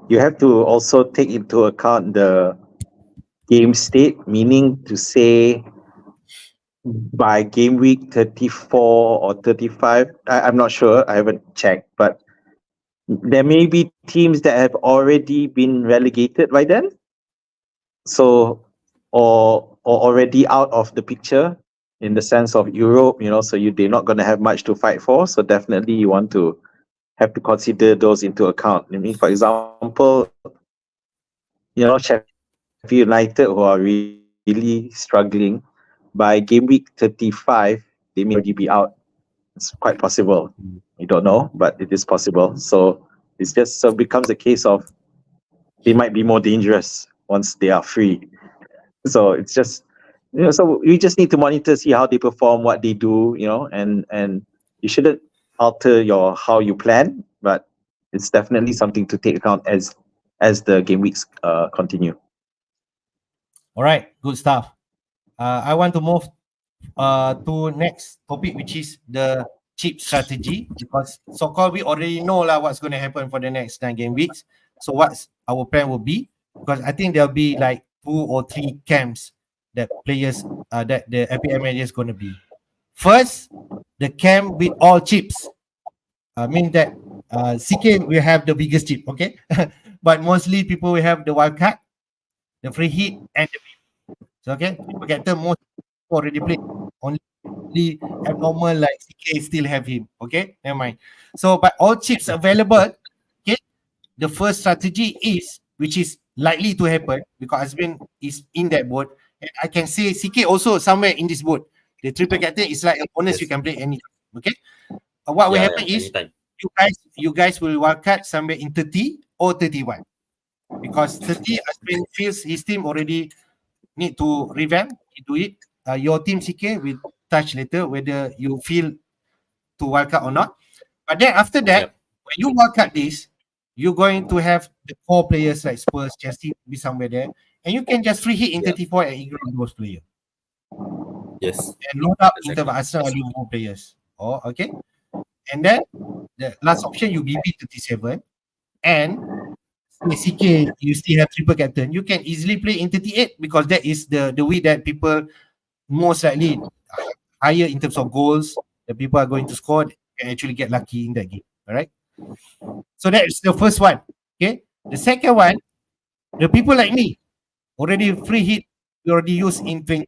you have to also take into account the game state, meaning to say by game week 34 or 35, I'm not sure, I haven't checked, but there may be teams that have already been relegated by then. So or already out of the picture in the sense of Europe, so they're not going to have much to fight for. So definitely you want to have to consider those into account. I mean, for example, Sheffield United, who are really struggling, by game week 35, they may already be out. It's quite possible. You don't know, but it is possible. So it's just so it becomes a case of they might be more dangerous once they are free. So it's just so we just need to monitor, see how they perform, what they do, and you shouldn't alter how you plan, but it's definitely something to take account as the game weeks continue. All right, good stuff. I want to move to next topic, which is the chip strategy, because so-called we already know what's going to happen for the next 9 game weeks. So what's our plan will be, because I think there'll be like 2 or 3 camps that players that the FPL manager is going to be. First, the camp with all chips. I mean that CK will have the biggest chip, okay? But mostly people will have the wild card, the free hit, and the So okay, triple captain most already played. Only abnormal like CK still have him. Okay, never mind. So but all chips available. Okay, the first strategy is which is likely to happen because Azmin is in that boat. And I can say CK also somewhere in this boat. The triple captain is like a bonus you Yes. can play anytime. Okay. What will Yeah, happen yeah, is anytime. you guys will wildcard somewhere in 30 or 31 because 30 Azmin feels his team already need to revamp. He do it. Your team CK will touch later whether you feel to wildcard or not. But then after that, Yep. when you wildcard this, you're going to have the core players like Spurs, Chelsea be somewhere there, and you can just free hit in Yeah. 34 and ignore those players Yes. and load up into the Exactly. Arsenal or Liverpool players. Oh, okay. And then the last option you BB 37 and CK you still have triple captain. You can easily play in 38 because that is the way that people most likely higher in terms of goals that people are going to score can actually get lucky in that game. All right. So that's the first one. Okay. The second one, the people like me already free hit, we already use in 20.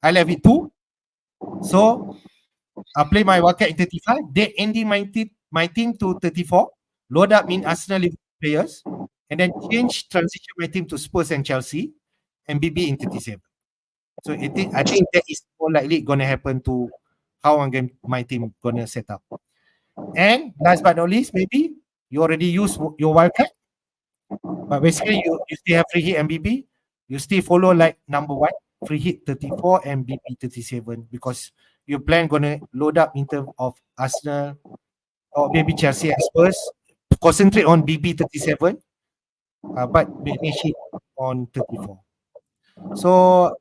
I left it two. So I play my wildcard in 35. They ending my team to 34. Load up in Arsenal Liverpool players. And then transition my team to Spurs and Chelsea and BB in 37. So I think that is more likely gonna happen to how my team gonna set up. And last but not least, maybe you already use your wildcard, but basically you still have free hit and BB. You still follow like number one, free hit 34 and BB 37 because your plan gonna load up in terms of Arsenal or maybe Chelsea and Spurs. Concentrate on BB 37, but manage it on 34. So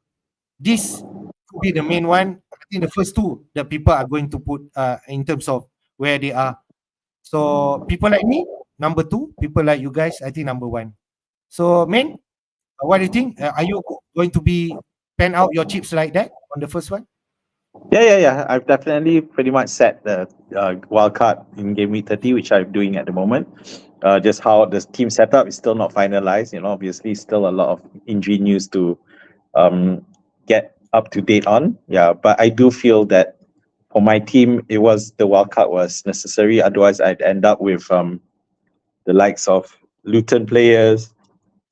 this could be the main one. I think the first two that people are going to put in terms of where they are. So people like me, number two. People like you guys, I think number one. So man, what do you think? Are you going to be pen out your chips like that on the first one? Yeah. I've definitely pretty much set the wild card in game week 30, which I'm doing at the moment. Just how the team setup is still not finalized. Obviously, still a lot of injury news to get up to date on. Yeah, but I do feel that for my team, the wild card was necessary. Otherwise, I'd end up with the likes of Luton players.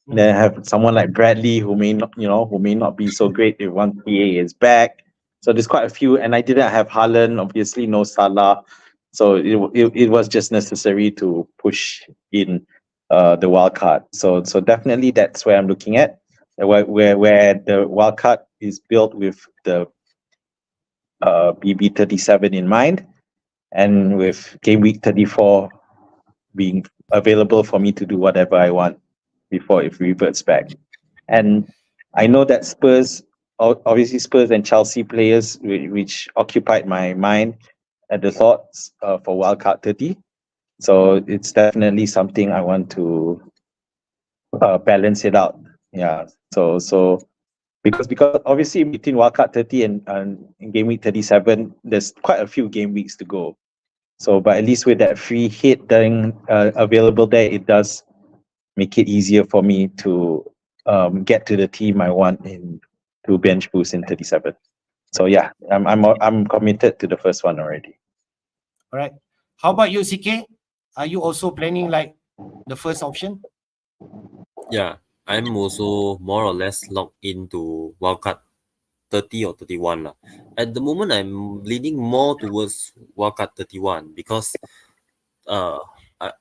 Then have someone like Bradley who may not be so great if one PA is back. So there's quite a few, and I didn't have Haaland, obviously no Salah, so it was just necessary to push in the wild card. So definitely that's where I'm looking at, where the wild card is built with the BB 37 in mind, and with game week 34 being available for me to do whatever I want before it reverts back. And I know that obviously Spurs and Chelsea players, which occupied my mind at the thoughts for Wildcard 30. So it's definitely something I want to balance it out. Yeah. So because obviously between Wildcard 30 and Game Week 37, there's quite a few game weeks to go. So, but at least with that free hit thing available there, it does make it easier for me to get to the team I want in to bench boost in 37. So yeah, I'm committed to the first one already. All right. How about you, CK? Are you also planning like the first option? Yeah. I'm also more or less locked into wildcard 30 or 31 lah. At the moment, I'm leaning more towards wildcard 31 because uh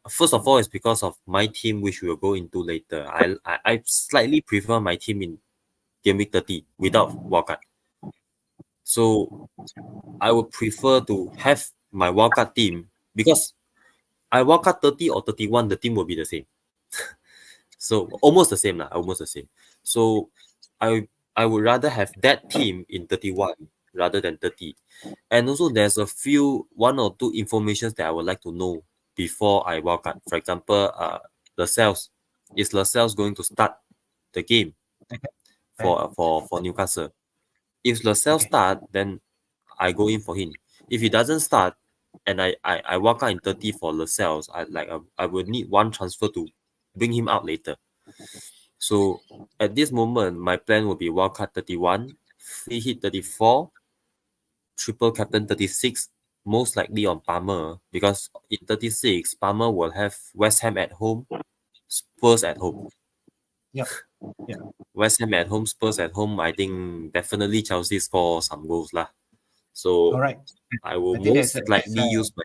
first of all it's because of my team which we'll go into later. I slightly prefer my team in game week 30 without wildcard. So I would prefer to have my wildcard team because I wildcard 30 or 31, the team will be the same. So almost the same lah, almost the same. So I would rather have that team in 31 rather than 30. And also there's one or two informations that I would like to know before I wildcard. For example, Lascelles. Is Lascelles going to start the game for Newcastle? If Lascelles Okay. start, then I go in for him. If he doesn't start, and I wildcard in 30 for Lascelles, I would need one transfer to bring him out later. So at this moment, my plan will be wildcard 31, free hit 34, triple captain 36, most likely on Palmer, because in 36, Palmer will have West Ham at home, Spurs at home. Yep. Yeah. West Ham at home, Spurs at home. I think definitely Chelsea score some goals lah. All So right. I will I think that's most likely use my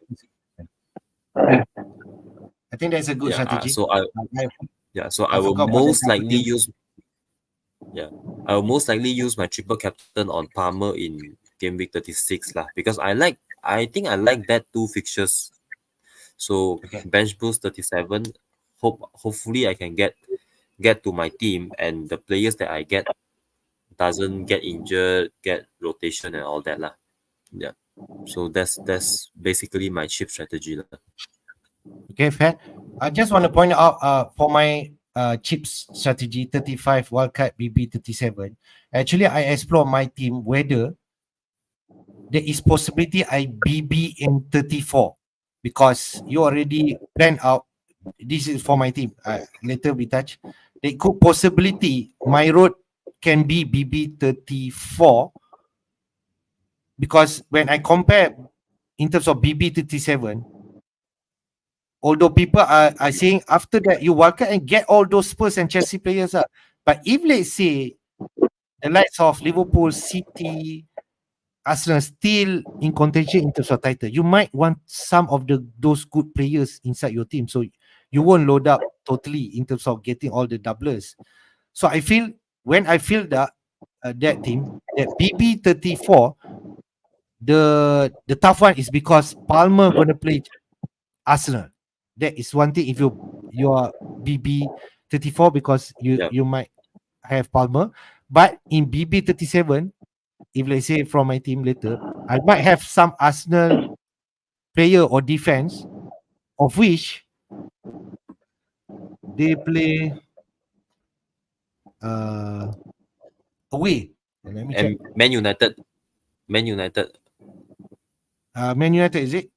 I think that's a good strategy. so I I will forgot about the most double likely game. use I will most likely use my triple captain on Palmer in game week 36 lah, because I think I like that two fixtures. So Okay. bench boost 37. Hopefully I can get to my team, and the players that I get doesn't get injured, get rotation and all that lah. Yeah. So that's basically my chip strategy lah. Okay, fair. I just want to point out for my chips strategy 35 wildcard BB 37. Actually, I explore my team whether there is possibility I BB in 34 because you already planned out. This is for my team. Later we touch. The could possibility my road can be BB 34 because when I compare in terms of BB 37, although people are saying after that you work out and get all those Spurs and Chelsea players up. But if let's say the likes of Liverpool, City, Arsenal still in contention in terms of title, you might want some of those good players inside your team. So you won't load up totally in terms of getting all the doublers. So I feel when I feel that team, that BB34, the tough one is because Palmer gonna play Arsenal. That is one thing. If you are BB 34 because Yeah. you might have Palmer, but in BB 37, if let's say from my team later, I might have some Arsenal player or defense, of which they play away. Let me check. And Man United. Man United, is it?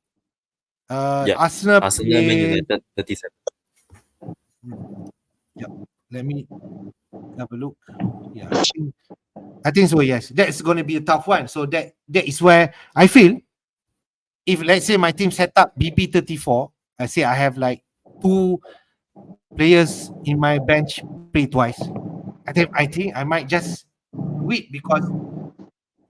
Yeah. Arsenal Arsenal, Man play. United 37. Yep. Let me have a look. Yeah, I think so. Yes, that's going to be a tough one. So that is where I feel if let's say my team set up BB34, I say I have like two players in my bench play twice. I think I might just wait because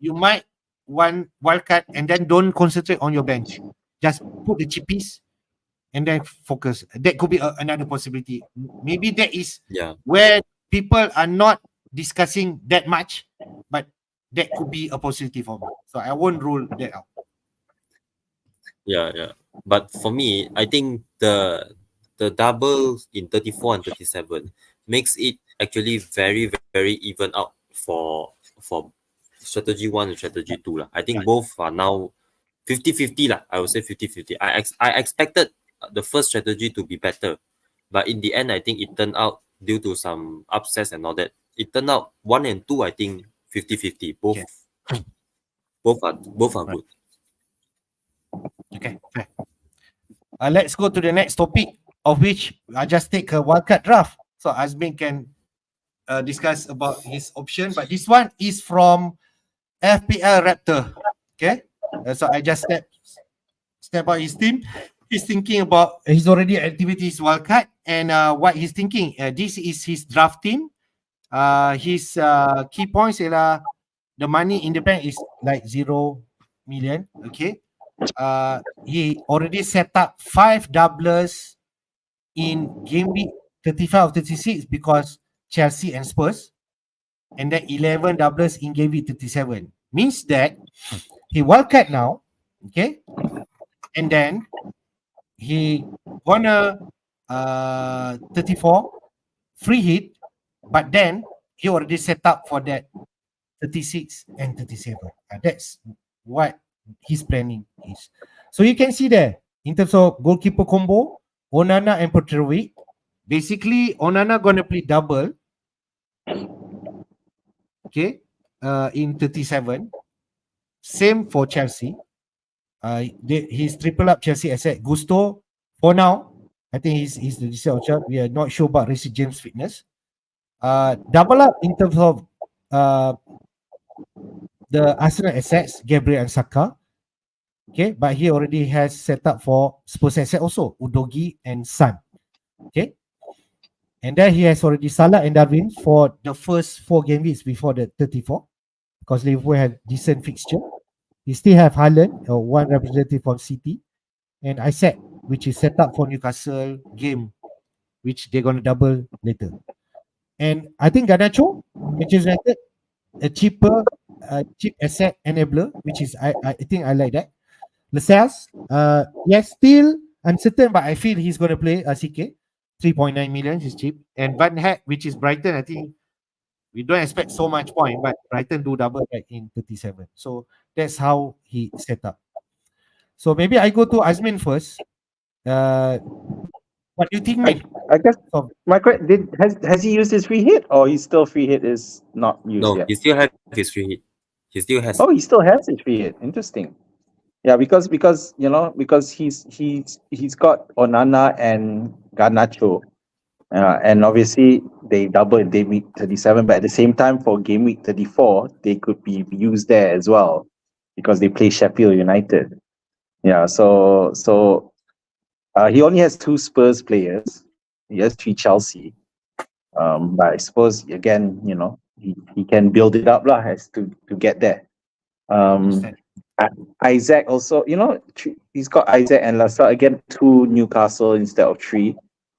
you might want wildcard and then don't concentrate on your bench. Just put the chippies and then focus. That could be another possibility. Maybe that is Yeah. where people are not discussing that much, but that could be a possibility for me. So I won't rule that out. Yeah. But for me, I think the double in 34 and 37 makes it actually very, very even out for strategy 1 and strategy 2 lah. I think both are now 50-50 lah. I would say 50-50. I expected the first strategy to be better, but in the end, I think it turned out due to some upsets and all that. It turned out 1 and 2, I think 50-50. Both are Right. good. Okay, fair. Let's go to the next topic, of which I just take a wildcard draft. So Azmin can discuss about his option, but this one is from FPL Raptor. Okay, so I just step out his team. He's thinking about he's already activated his wildcard and what he's thinking. This is his draft team. His key points are the money in the bank is like 0 million. Okay. He already set up 5 doublers in game week 35 or 36 because Chelsea and Spurs, and then 11 doublers in game week 37. Means that he wildcard now, okay, and then he gonna 34 free hit, but then he already set up for that 36 and 37. That's what his planning is. So you can see there in terms of goalkeeper combo, Onana and Petrovic. Basically, Onana gonna play double. Okay, in 37. Same for Chelsea. He's triple up Chelsea asset. Gusto, for now, I think he's the decent option. We are not sure about Reece James' fitness. double up in terms of uh, the Arsenal assets, Gabriel and Saka. Okay, but he already has set up for Spurs asset also, Udogi and Son. Okay, and then he has already Salah and Darwin for the first 4 game weeks before the 34, because Liverpool had decent fixture. He still have Haaland, one representative from City, and Isaac, which is set up for Newcastle game, which they're gonna double later. And I think Garnacho, Manchester United, a cheap asset enabler, which is I think I like that. Lascelles, yes, still uncertain, but I feel he's going to play CK. 3.9 million is cheap. And Van Heck, which is Brighton, I think we don't expect so much point, but Brighton do double back in 37. So that's how he set up. So maybe I go to Azmin first. What do you think, man? I guess Of, my question has he used his free hit, or he's still free hit is not used No, yet? he still have his free hit. He still has. Oh, he still has his free hit. Interesting. Yeah, because because he's got Onana and Garnacho, and obviously they double in game week 37, but at the same time for game week 34 they could be used there as well because they play Sheffield United. Yeah, he only has 2 Spurs players. He has 3 Chelsea. But I suppose again, he can build it up lah as to get there. understand. Isaac also, he's got Isaac and Lascelles again, 2 Newcastle instead of 3.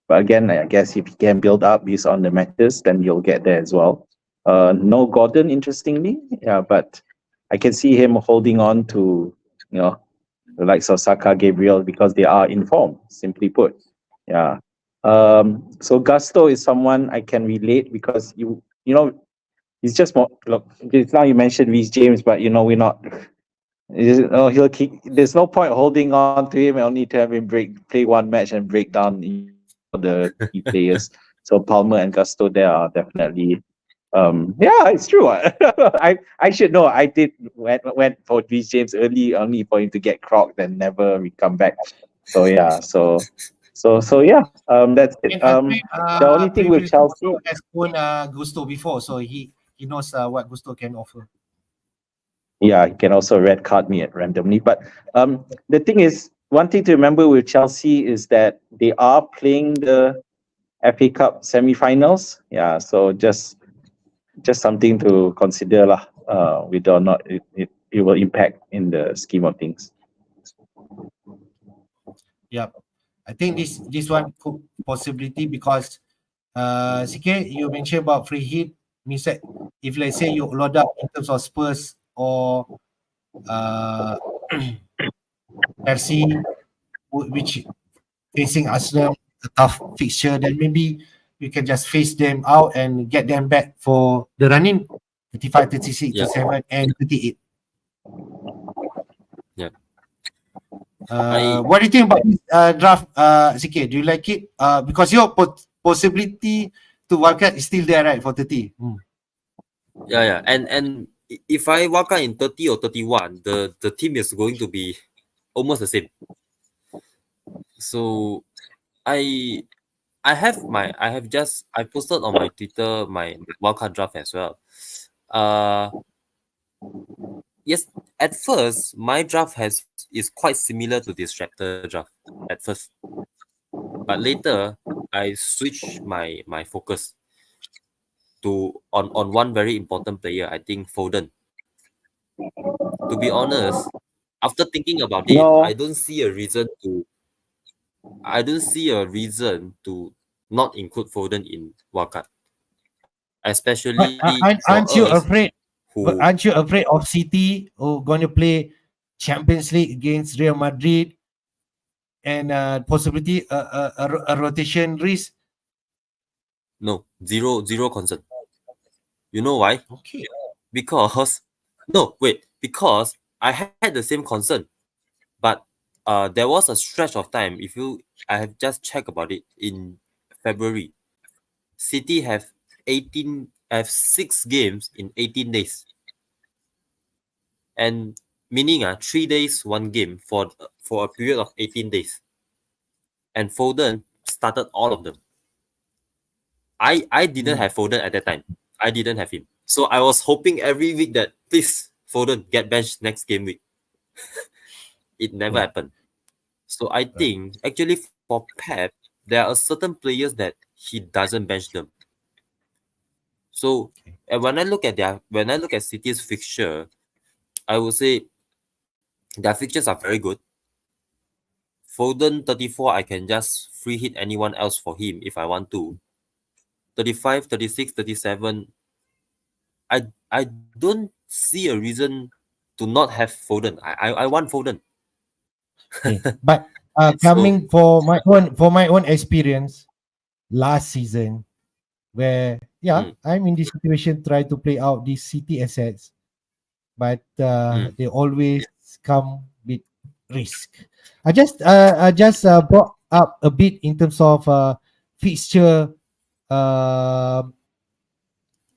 But again, I guess if he can build up based on the matches, then he'll get there as well. No Gordon, interestingly, yeah, but I can see him holding on to the likes of Saka, Gabriel, because they are in form. Simply put, yeah. So Gusto is someone I can relate because he's just more. Look, just now you mentioned Reece James, but we're not. He'll keep. There's no point holding on to him. Only to have him play one match and break down the key players. So Palmer and Gusto there are definitely. Yeah, it's true. I should know. I did went for Reece James early, only for him to get crocked and never come back. So yeah, so yeah. That's it. And Azmin, The only thing with previously Chelsea, also has owned Gusto before, so he knows what Gusto can offer. yeah, he can also red card me at randomly. But the thing is, one thing to remember with Chelsea is that they are playing the FA Cup semi-finals. Yeah, so just something to consider lah. Whether or not it will impact in the scheme of things. Yeah, I think this one could possibility because CK, you mentioned about free hit means that if let's say you load up in terms of Spurs or Chelsea, which facing Arsenal, a tough fixture, then maybe you can just face them out and get them back for the running 35, 36, Yeah. 37, and 38. Yeah. What do you think about this draft, CK? Do you like it? Because your possibility to wildcard is still there, right, for 30? Yeah. And if I walk out in 30 or 31, the team is going to be almost the same. So I posted on my Twitter my wildcard draft as well. Yes, at first my draft is quite similar to this Raptor draft at first, but later I switched my focus to on one very important player. I think Foden. To be honest, after thinking about it, No. I don't see a reason to not include Foden in wildcard, especially for Aren't you us afraid? who Aren't you afraid of City who going to play Champions League against Real Madrid and possibility a rotation risk? no zero concern. You know why? Okay. Because I had the same concern, but there was a stretch of time. I have just checked about it in February. City have 6 games in 18 days, and meaning 3 days 1 game for a period of 18 days. And Foden started all of them. I didn't have Foden at that time. I didn't have him. So I was hoping every week that please Foden get benched next game week. It never Yeah. happened. So I think actually for Pep, there are certain players that he doesn't bench them. So when I look at City's fixture, I would say their fixtures are very good. Foden 34, I can just free hit anyone else for him if I want to. 35, 36, 37. I don't see a reason to not have Foden. I want Foden. Okay. But So coming for my own experience last season, where mm, I'm in this situation, try to play out these city assets, but mm, they always come with risk. I just brought up a bit in terms of fixture uh,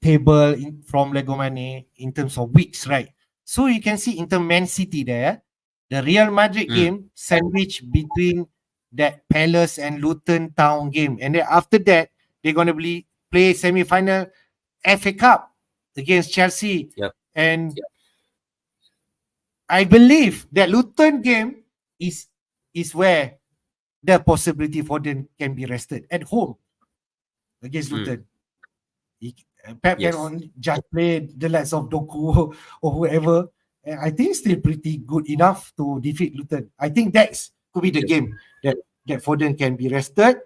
table from Lego Money in terms of weeks, right? So you can see Inter Man City there, the Real Madrid mm, game sandwiched between that Palace and Luton Town game, and then after that they're gonna play semi-final FA Cup against Chelsea, yep, and I believe that Luton game is where the possibility for them can be rested at home against mm, Luton. Pep can yes, only just play the likes of Doku or whoever. And I think still pretty good enough to defeat Luton. I think that's could be the yep. game that Foden can be rested.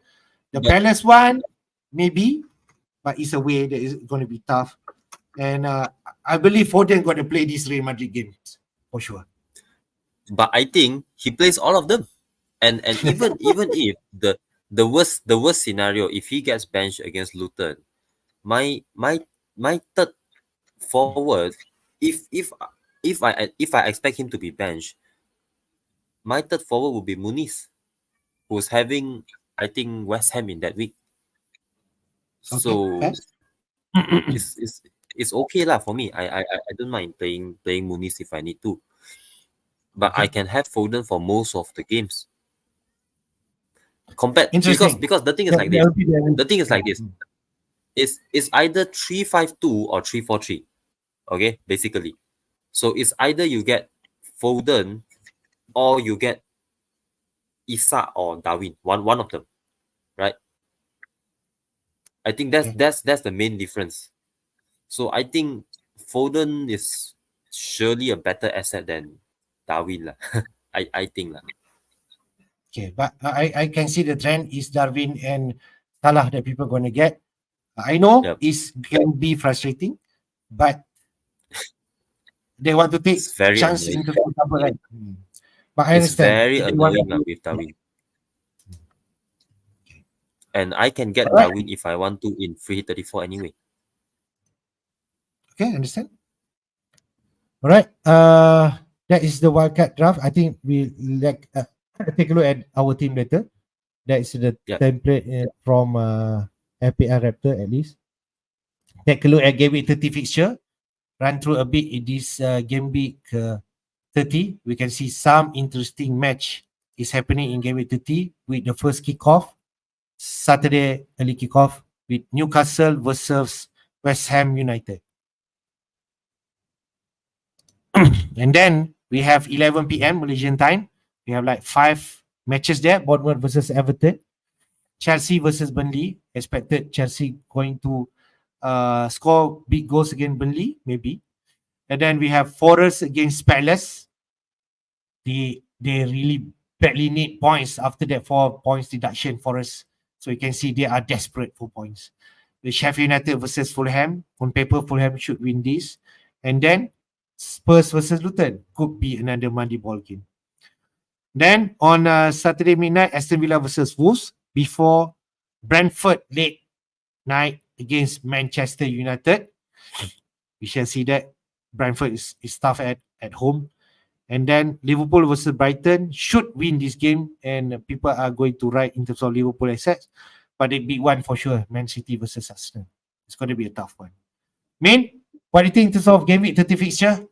The But Palace one, maybe, but it's a way that is going to be tough. And I believe Foden got to play these Real Madrid games for sure. but I think he plays all of them. And even if the worst scenario, if he gets benched against Luton, my my my third forward, if I expect him to be benched, my third forward will be Muniz, who's having I think West Ham in that week. Okay, So fair. it's okay lah for me. I don't mind playing Muniz if I need to, but I Okay, can have Foden for most of the games. Compared interesting. because the thing is That, like that this. will be the The thing is like yeah. this. It's either 3-5-2 or 3-4-3. Okay, basically. So it's either you get Foden or you get Isak or Darwin. One of them, right? I think Okay. that's the main difference. So I think Foden is surely a better asset than Darwin lah. I think lah. Okay, but I can see the trend is Darwin and Salah that people going to get. I know Yep. it can be frustrating, but they want to take It's very chance annoying. into the double, right? But I It's understand. very They want annoying lah to, with Darwin. And I can get all right. Darwin if I want to in free 34 anyway. Okay, understand. All right. That is the wildcard draft. I think we like take a look at our team later. That is the Yep. template from FPL Raptor at least. Take a look at game week 30 fixture. Run through a bit in this game week 30. We can see some interesting match is happening in game week 30 with the first kickoff, Saturday early kickoff with Newcastle versus West Ham United. And then we have 11 p.m. Malaysian time. We have like 5 matches there. Bournemouth versus Everton. Chelsea versus Burnley. Expected Chelsea going to score big goals against Burnley, maybe. And then we have Forest against Palace. They really badly need points after that 4 points deduction for us. So you can see they are desperate for points. The Sheffield United versus Fulham. On paper, Fulham should win this. And then Spurs versus Luton could be another Monday ball game. Then on Saturday midnight, Aston Villa versus Wolves before Brentford late night against Manchester United. We shall see that Brentford is tough at home. And then Liverpool versus Brighton should win this game, and people are going to ride in terms of Liverpool assets. But the big one for sure, Man City versus Arsenal. It's going to be a tough one. Main, what do you think in terms of game week 30 fixture?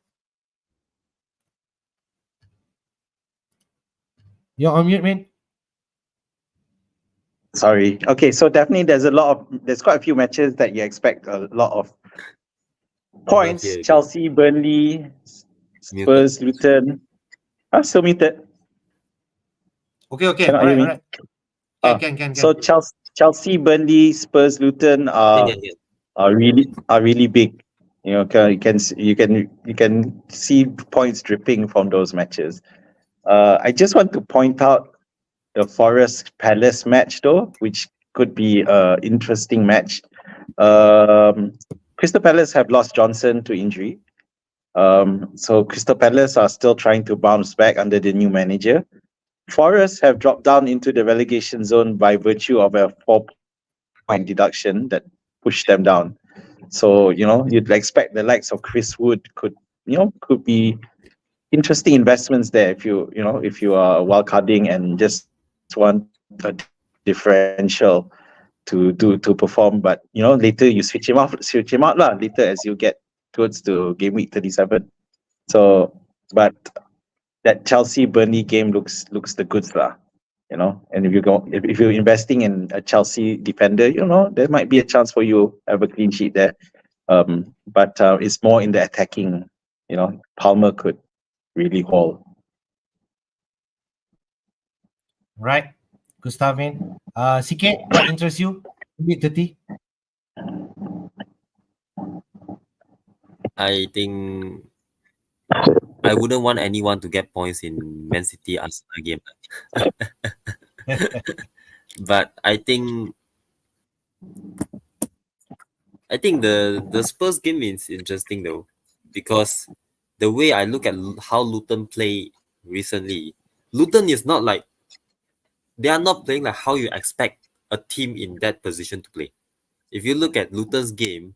You're on mute, man. Sorry. Okay, so definitely there's quite a few matches that you expect a lot of points. Here again. Chelsea, Burnley, Muted. Spurs, Luton. Still muted. Okay. Cannot hear me. Alright. Can. So Chelsea, Burnley, Spurs, Luton are really big. You know, you can see points dripping from those matches. I just want to point out the Forest Palace match though, which could be an interesting match. Crystal Palace have lost Johnson to injury. So Crystal Palace are still trying to bounce back under the new manager. Forest have dropped down into the relegation zone by virtue of a 4-point deduction that pushed them down. So, you'd expect the likes of Chris Wood could be interesting investments there if you are wildcarding and just want a differential to perform. But later you switch him out later as you get towards the game week 37. So, but that Chelsea Burnley game looks the goods lah. And if you're investing in a Chelsea defender, there might be a chance for you have a clean sheet there. But it's more in the attacking. Palmer could really haul. Right. Gustavin. CK, what interests you? Mid 30. I think I wouldn't want anyone to get points in Man City Arsenal game. But I think the Spurs game is interesting though, because the way I look at how Luton play recently, Luton is not like, they are not playing like how you expect a team in that position to play. If you look at Luton's game,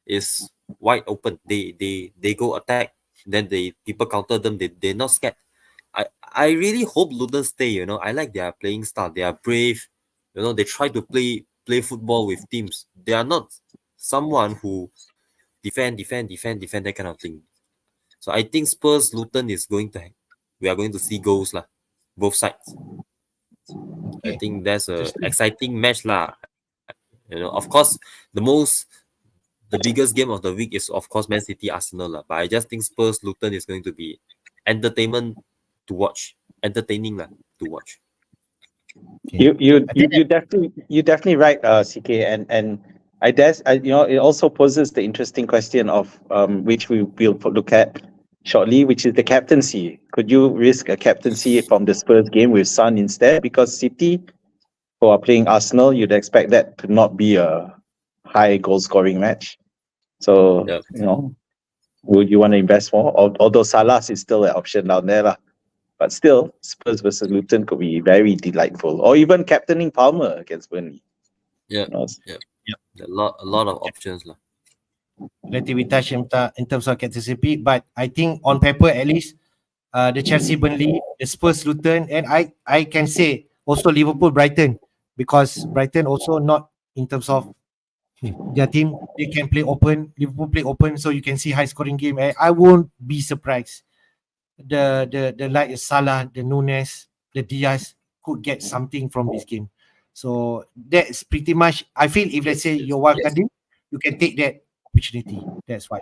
is wide open. They go attack, then people counter them. They're not scared. I really hope Luton stay. I like their playing style. They are brave. They try to play football with teams. They are not someone who defend that kind of thing. So I think Spurs Luton we are going to see goals lah, both sides. I think that's a exciting match lah. Of course, the biggest game of the week is of course Man City Arsenal lah. But I just think Spurs Luton is going to be entertaining to watch. You definitely right, CK, and I guess it also poses the interesting question of which we will look at shortly, which is the captaincy. Could you risk a captaincy from the Spurs game with Son instead? Because City, who are playing Arsenal, you'd expect that to not be a high goal scoring match. So would you want to invest more? Although Salah is still an option down there lah. But still, Spurs versus Luton could be very delightful. Or even captaining Palmer against Burnley. Yeah. A lot of options lah. Let's we touch in terms of captaincy pick, but I think on paper at least, the Chelsea Burnley, the Spurs Luton, and I can say also Liverpool Brighton, because Brighton also not in terms of their team, they can play open. Liverpool play open, so you can see high scoring game. I won't be surprised. The like Salah, the Nunes, the Diaz could get something from this game. So that's pretty much. I feel if let's say you're wildcarding, you can take that opportunity. That's why.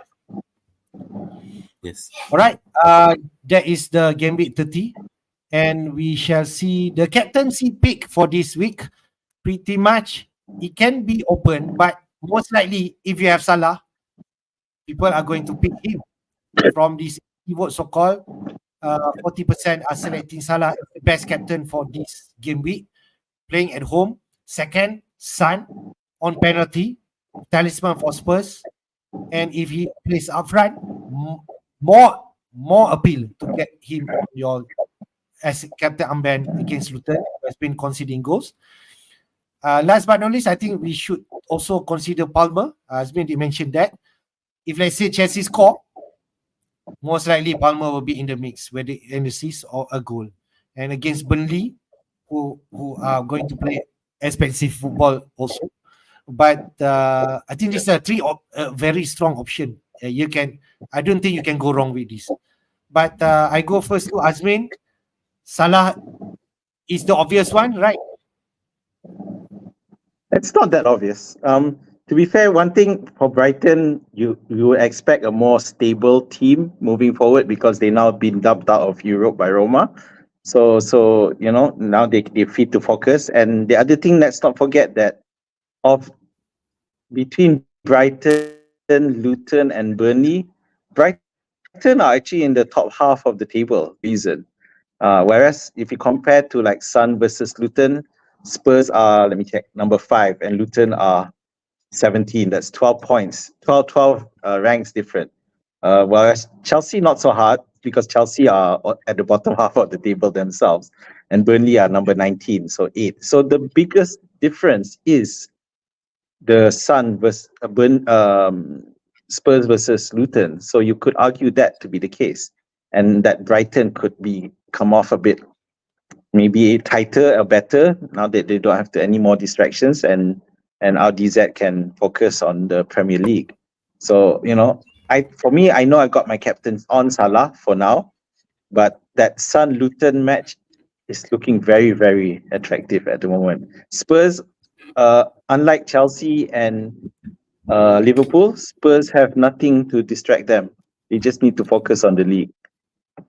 Yes. All right. That is the game week 30, and we shall see the captaincy pick for this week. Pretty much, it can be open, but most likely, if you have Salah, people are going to pick him from this keyword so-called. 40% are selecting Salah as the best captain for this game week, playing at home. Second, Son on penalty, talisman for Spurs, and if he plays up front, more appeal to get him your as captain armband against Luton, who has been conceding goals. Last but not least, I think we should also consider Palmer. Azmin did mention that. If let's say Chelsea score, most likely Palmer will be in the mix, whether an assist or a goal. And against Burnley, who are going to play expensive football also. But I think these are very strong option. I don't think you can go wrong with this. But I go first to Azmin. Salah is the obvious one, right? It's not that obvious. To be fair, one thing for Brighton, you would expect a more stable team moving forward because they now been dubbed out of Europe by Roma. So now they fit to focus. And the other thing, let's not forget that of between Brighton, Luton, and Burnley, Brighton are actually in the top half of the table reason. Whereas if you compare to like Sun versus Luton, Spurs are, let me check, number 5, and Luton are 17. That's 12 points, 12 ranks different. Whereas Chelsea, not so hard because Chelsea are at the bottom half of the table themselves, and Burnley are number 19, so 8. So the biggest difference is the Sun versus Spurs versus Luton. So you could argue that to be the case, and that Brighton could be come off a bit maybe tighter or better now that they don't have any more distractions, and RDZ can focus on the Premier League. So for me, I know I got my captains on Salah for now, but that Sun Luton match is looking very, very attractive at the moment. Spurs, unlike Chelsea and Liverpool, Spurs have nothing to distract them. They just need to focus on the league.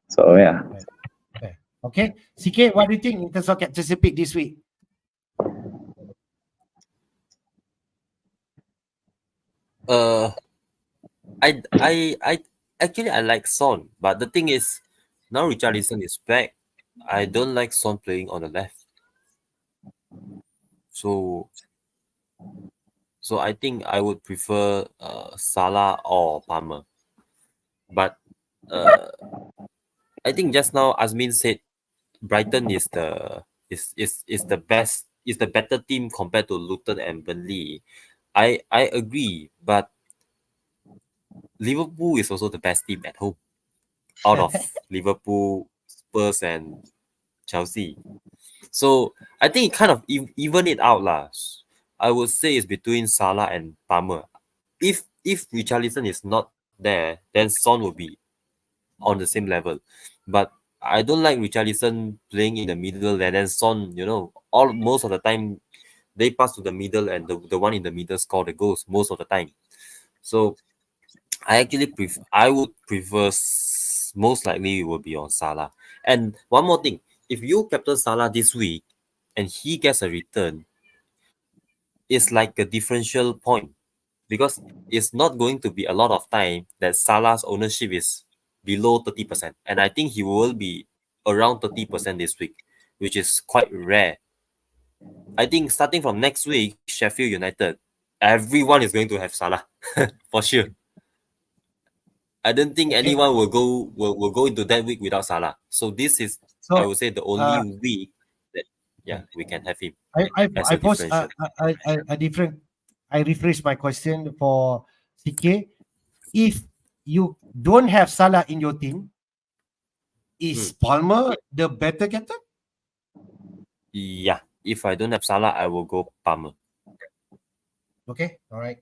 So yeah. Okay, CK, what do you think in terms of captaincy pick this week? I actually I like Son, but the thing is now Richarlison is back. I don't like Son playing on the left. So I think I would prefer Salah or Palmer. But I think just now Azmin said Brighton is the better team compared to Luton and Burnley. I agree, but Liverpool is also the best team at home out of Liverpool, Spurs, and Chelsea. So I think it kind of even it out lah. I would say it's between Salah and Palmer. If Richarlison is not there, then Son will be on the same level. But I don't like Richarlison playing in the middle, and then Son, most of the time they pass to the middle, and the one in the middle score the goals most of the time. So I would prefer most likely it will be on Salah. And one more thing, if you captain Salah this week and he gets a return, it's like a differential point because it's not going to be a lot of time that Salah's ownership is below 30%. And I think he will be around 30% this week, which is quite rare. I think starting from next week, Sheffield United, everyone is going to have Salah for sure. I don't think anyone will go into that week without Salah. So this is, I would say, the only week that we can have him. I pose a different. I rephrase my question for CK. If you don't have Salah in your team, is Palmer the better captain? Yeah. If I don't have Salah, I will go Palmer. Okay. All right.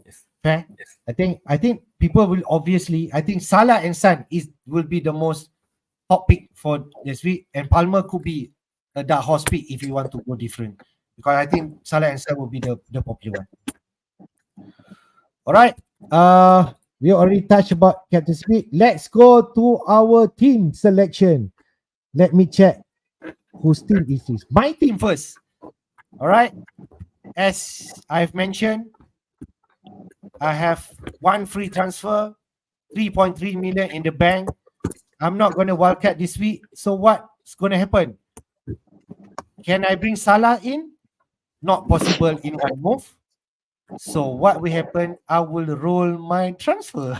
Yes. Fair. Yes. I think people will obviously. I think Salah and Son will be the most top pick for this week, and Palmer could be a dark horse pick if you want to go different, because I think Salah and Son will be the popular one. All right. We already touched about captain pick. Let's go to our team selection. Let me check whose team is this. My team first. All right. As I've mentioned, I have one free transfer, 3.3 million in the bank. I'm not going to wildcat this week. So what's going to happen? Can I bring Salah in? Not possible in one move. So what will happen? I will roll my transfer.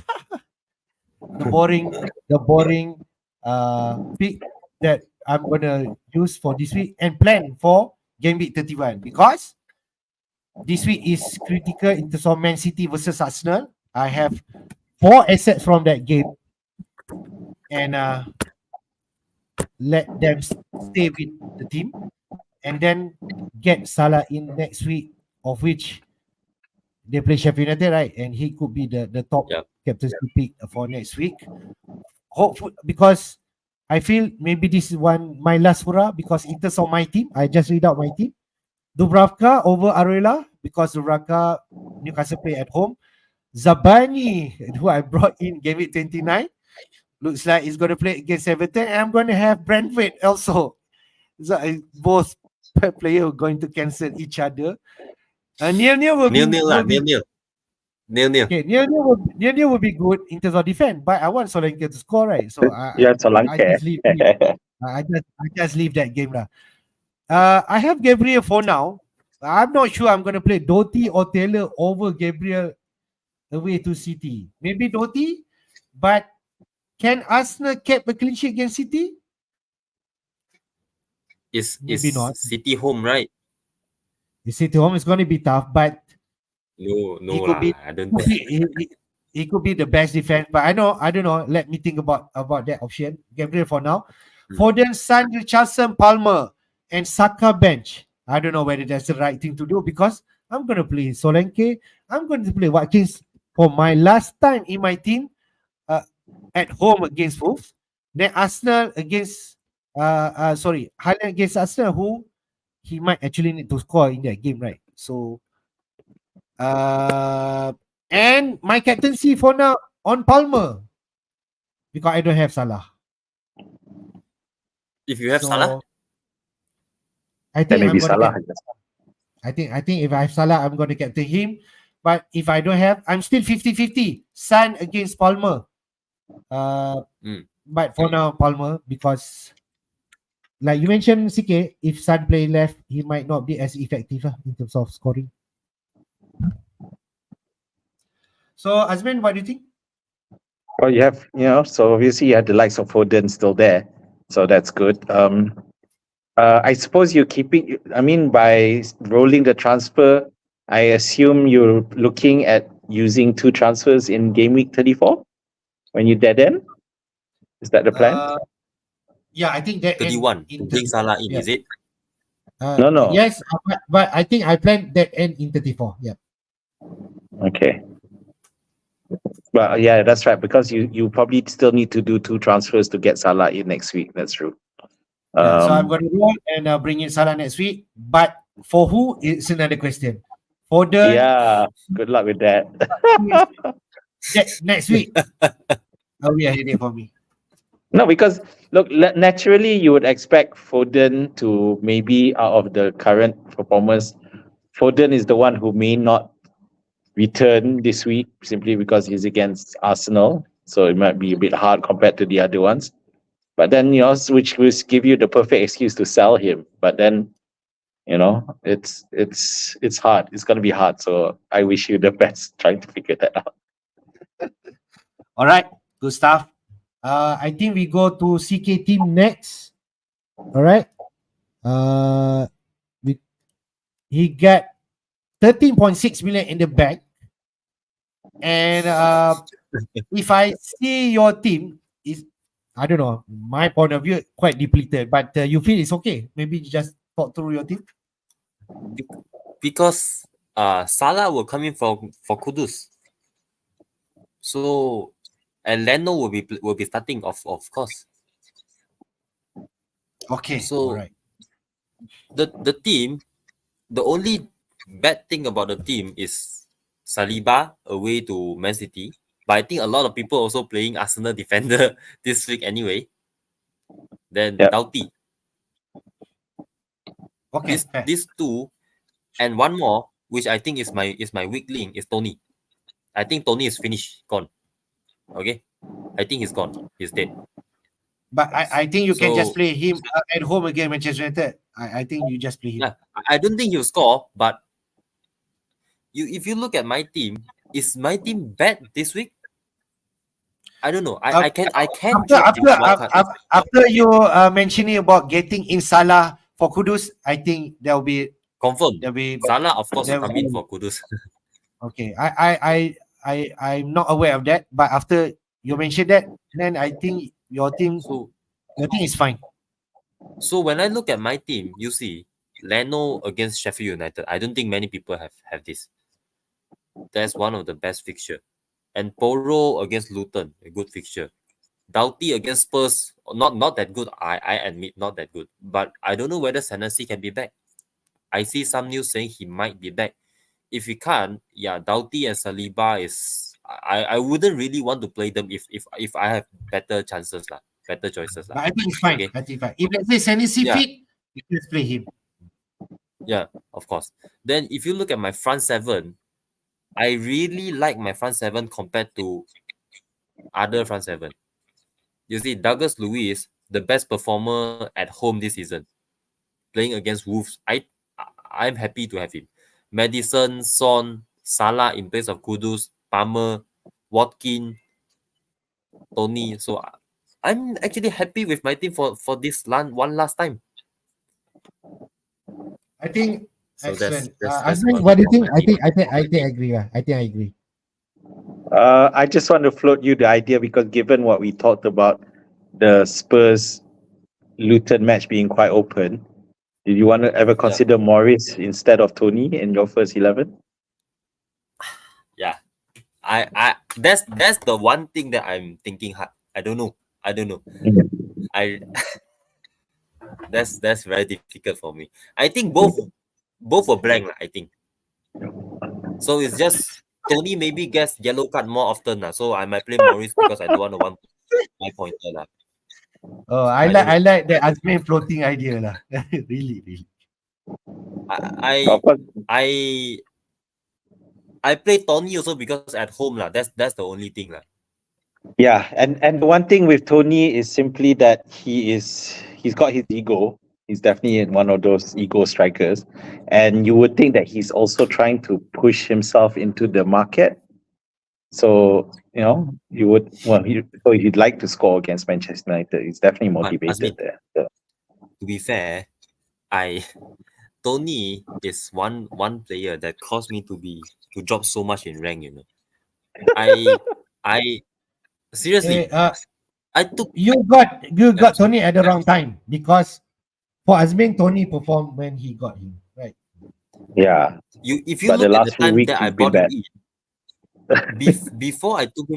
the boring pick that I'm going to use for this week and plan for game week 31, because this week is critical in terms of Man City versus Arsenal. I have 4 assets from that game, and let them stay with the team, and then get Salah in next week, of which they play Sheffield United, right? And he could be the top captaincy pick for next week. Hopefully, because I feel maybe this is my last hurrah, because in terms of my team, I just read out my team. Dubravka over Areola because Dubravka Newcastle play at home. Zabani, who I brought in, gave it 29. Looks like he's going to play against Everton. And I'm going to have Brentford also. So both players are going to cancel each other. Nil-nil will be Nil-nil lah, nil-nil. Nil-nil. okay. Nil-nil will be good in terms of defense, but I want Solanke to score, right? So Yeah, I Solanke. just leave. I just leave that game lah. I have Gabriel for now. I'm not sure I'm going to play Doty or Taylor over Gabriel away to City. Maybe Doty, but can Arsenal keep a clean sheet against City? Is Maybe not. City home, right? The City home is going to be tough, but No he could lah. be. I don't think. He could be the best defense, but I don't know. Let me think about that option. Gabriel for now. Foden, Son, Richarlison, Palmer, and Saka bench. I don't know whether that's the right thing to do because I'm going to play Solanke. I'm going to play Watkins for my last time in my team at home against Wolves. Then Arsenal against Haaland against Arsenal, who he might actually need to score in that game, right? So and my captaincy for now on Palmer because I don't have Salah. If you have Salah, I think maybe I'm Salah. I think if I have Salah, I'm going to captain him. But if I don't have, I'm still 50-50. Son against Palmer. But for now, Palmer, because like you mentioned, CK, if Son play left, he might not be as effective in terms of scoring. So, Azmin, what do you think? Well, you have, so obviously you have the likes of Foden still there. So that's good. I suppose you're keeping, by rolling the transfer, I assume you're looking at using 2 transfers in game week 34 when you dead end. Is that the plan? Yeah, I think that 31. Bring Salah in, is it? No. Yes, but I think I planned that end in 34. Yeah. Okay. Well, yeah, that's right. Because you probably still need to do 2 transfers to get Salah in next week. That's true. So I'm going to roll and bring in Salah next week. But for who, it's another question. Foden. Yeah, good luck with that. Next week. We are heading for me. No, because look, naturally you would expect Foden to maybe out of the current performance, Foden is the one who may not return this week simply because he's against Arsenal. So it might be a bit hard compared to the other ones. But then, which will give you the perfect excuse to sell him. But then, it's hard. It's going to be hard. So I wish you the best trying to figure that out. All right. Good stuff. I think we go to CK team next. All right. He got 13.6 million in the bank. And if I see your team is, I don't know, my point of view, quite depleted. But you feel it's okay. Maybe just talk through your team. Because Salah will come in for Kudus. So and Leno will be starting of course. Okay. So all right. The team, the only bad thing about the team is Saliba away to Man City. But I think a lot of people also playing Arsenal defender this week anyway. Then Doughty. Okay. These 2 and one more, which I think is my weak link, is Tony. I think Tony is finished, gone. Okay, I think he's gone. He's dead. But I think you can just play him at home again, Manchester United. I think you just play him. Yeah, I don't think he'll score, but if you look at my team, is my team bad this week? I don't know. I can after you mentioning about getting in Salah for Kudus, I think there will be confirm. There'll be Salah, of course, will come in for Kudus. Okay, I'm not aware of that, but after you mentioned that, then I think your team is fine. So when I look at my team, you see Leno against Sheffield United. I don't think many people have this. That's one of the best fixture. And Poro against Luton, a good fixture. Doughty against Spurs, not that good. I admit, not that good. But I don't know whether Senesi can be back. I see some news saying he might be back. If he can't, yeah, Doughty and Saliba is I wouldn't really want to play them if I have better chances lah, better choices lah. But I think it's fine. Okay. I think fine. If let's say Senesi Yeah. fit, you just play him. Yeah, of course. Then if you look at my front seven, I really like my front seven compared to other front seven. You see, Douglas Luiz, the best performer at home this season, playing against Wolves. I'm happy to have him. Madison, Son, Salah in place of Kudus, Palmer, Watkin, Tony. So I'm actually happy with my team for this one last time. I think So excellent. that's Azmin, what do you think? I think I agree. I think I agree. I just want to float you the idea because given what we talked about, the Spurs Luton match being quite open, did you want to ever consider Morris instead of Tony in your first 11? Yeah, I that's the one thing that I'm thinking hard. I don't know. I that's very difficult for me. I think both were blank, I think. So it's just Tony maybe gets yellow card more often. So I might play Morris because I don't want to one my pointer. Oh, I like the Azmin floating idea lah. really. I play Tony also because at home lah. That's the only thing lah. Yeah, and the one thing with Tony is simply that he's got his ego. He's definitely one of those ego strikers, and you would think that he's also trying to push himself into the market. So you would he'd like to score against Manchester United. He's definitely motivated there. So. To be fair, Tony is one player that caused me to drop so much in rank. I seriously. You got Tony at the wrong time because for Azmin, Tony performed when he got him, right? Yeah. If you look at the time that I bought him in, before I took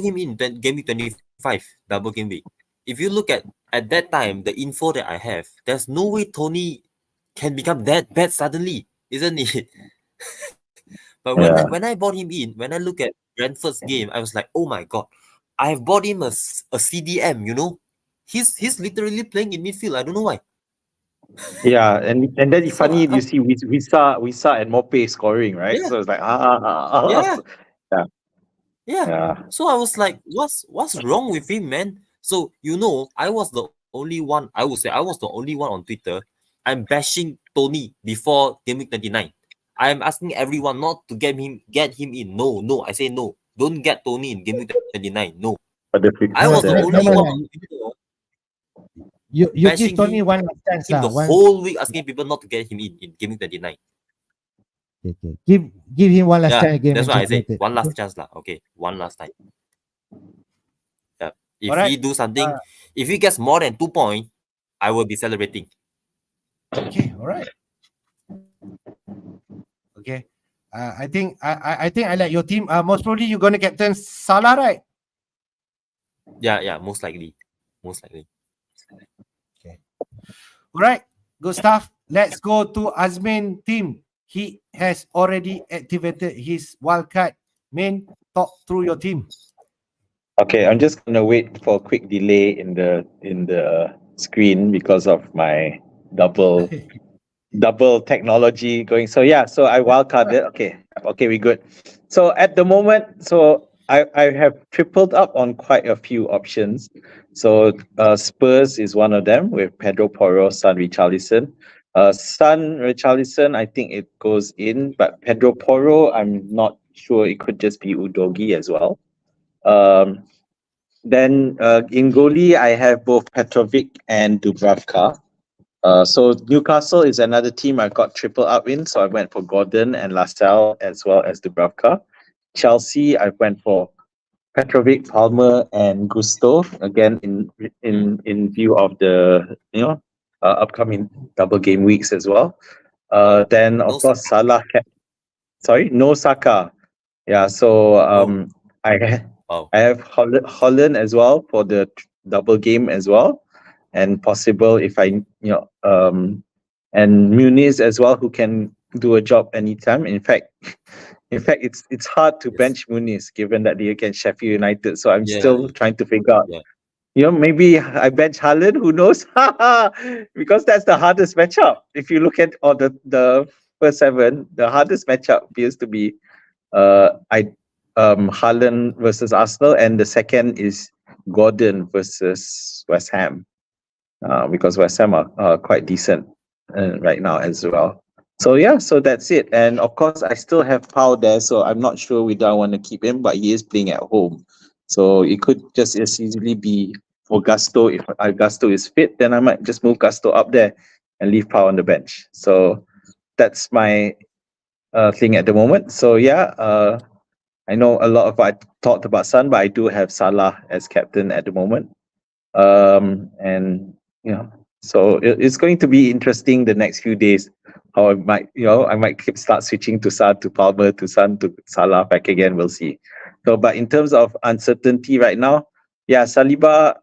him in game week 25, double game week. If you look at that time, the info that I have, there's no way Tony can become that bad suddenly, isn't it? But when I bought him in, when I look at Brentford's game, I was like, oh my god, I've bought him a CDM. He's literally playing in midfield. I don't know why. Yeah, and then it's funny. You see, we saw and Mope scoring, right? Yeah. So it's like Yeah. So I was like, what's wrong with him, man? So I was the only one. I would say I was the only one on Twitter. I'm bashing Tony before game week 29. I'm asking everyone not to get him in. No, I say no. Don't get Tony in game week 29. No. I was the only one on Twitter. You give Tony one last chance. The whole week asking people not to get him in game week 29. Okay. Give him one last chance again. That's why I say one last chance lah. Okay, one last time. Yeah. If he do something, if he gets more than 2 points, I will be celebrating. Okay, all right. Okay. I think I like your team. Most probably you're gonna captain Salah, right? Yeah, most likely. Okay. All right, good stuff. Let's go to Azmin team. He has already activated his wildcard. Main, talk through your team. Okay, I'm just gonna wait for a quick delay in the screen because of my double technology going. So I wildcarded. Okay, we good. So at the moment, I have tripled up on quite a few options. So Spurs is one of them with Pedro Porro, Son Richarlison. Son Richarlison, I think it goes in, but Pedro Porro, I'm not sure. It could just be Udogi as well. Then in goalie, I have both Petrovic and Dubravka. So Newcastle is another team I got triple up in, so I went for Gordon and Lascelles as well as Dubravka. Chelsea, I went for Petrovic, Palmer, and Gusto, again in view of the upcoming double game weeks as well. Then of course Salah. No Saka. Yeah, so I have Holland as well for the double game as well, and possible if I and Muniz as well, who can do a job anytime. In fact, it's hard to Yes. bench Muniz given that they're against Sheffield United. So I'm Yeah. still trying to figure out. Yeah. Maybe I bench Haaland. Who knows? Because that's the hardest matchup. If you look at all the first seven, the hardest matchup appears to be Haaland versus Arsenal, and the second is Gordon versus West Ham. Because West Ham are quite decent right now as well. So yeah, so that's it. And of course, I still have Pau there, so I'm not sure we don't want to keep him, but he is playing at home, so it could just as easily be for Gusto. If Gusto is fit, then I might just move Gusto up there and leave Pau on the bench. So that's my thing at the moment. So yeah, I know a lot of I talked about Son, but I do have Salah as captain at the moment. And so it's going to be interesting the next few days. How I might start switching to Son to Palmer to Son to Salah back again. We'll see. So, but in terms of uncertainty right now, yeah, Saliba,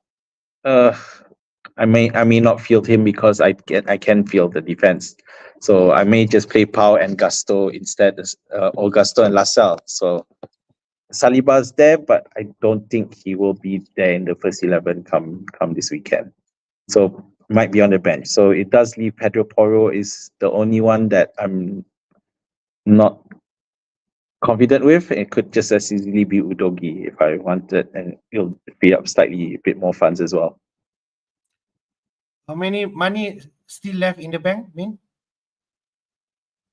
I may not field him because I can field the defense. So I may just play Pau and Gusto instead, or Gusto and Lascelles. So Saliba's there, but I don't think he will be there in the first 11 come this weekend. So might be on the bench. So it does leave Pedro Porro is the only one that I'm not confident with. It could just as easily be Udogi if I wanted, and it'll free up slightly a bit more funds as well. How many money still left in the bank, Min?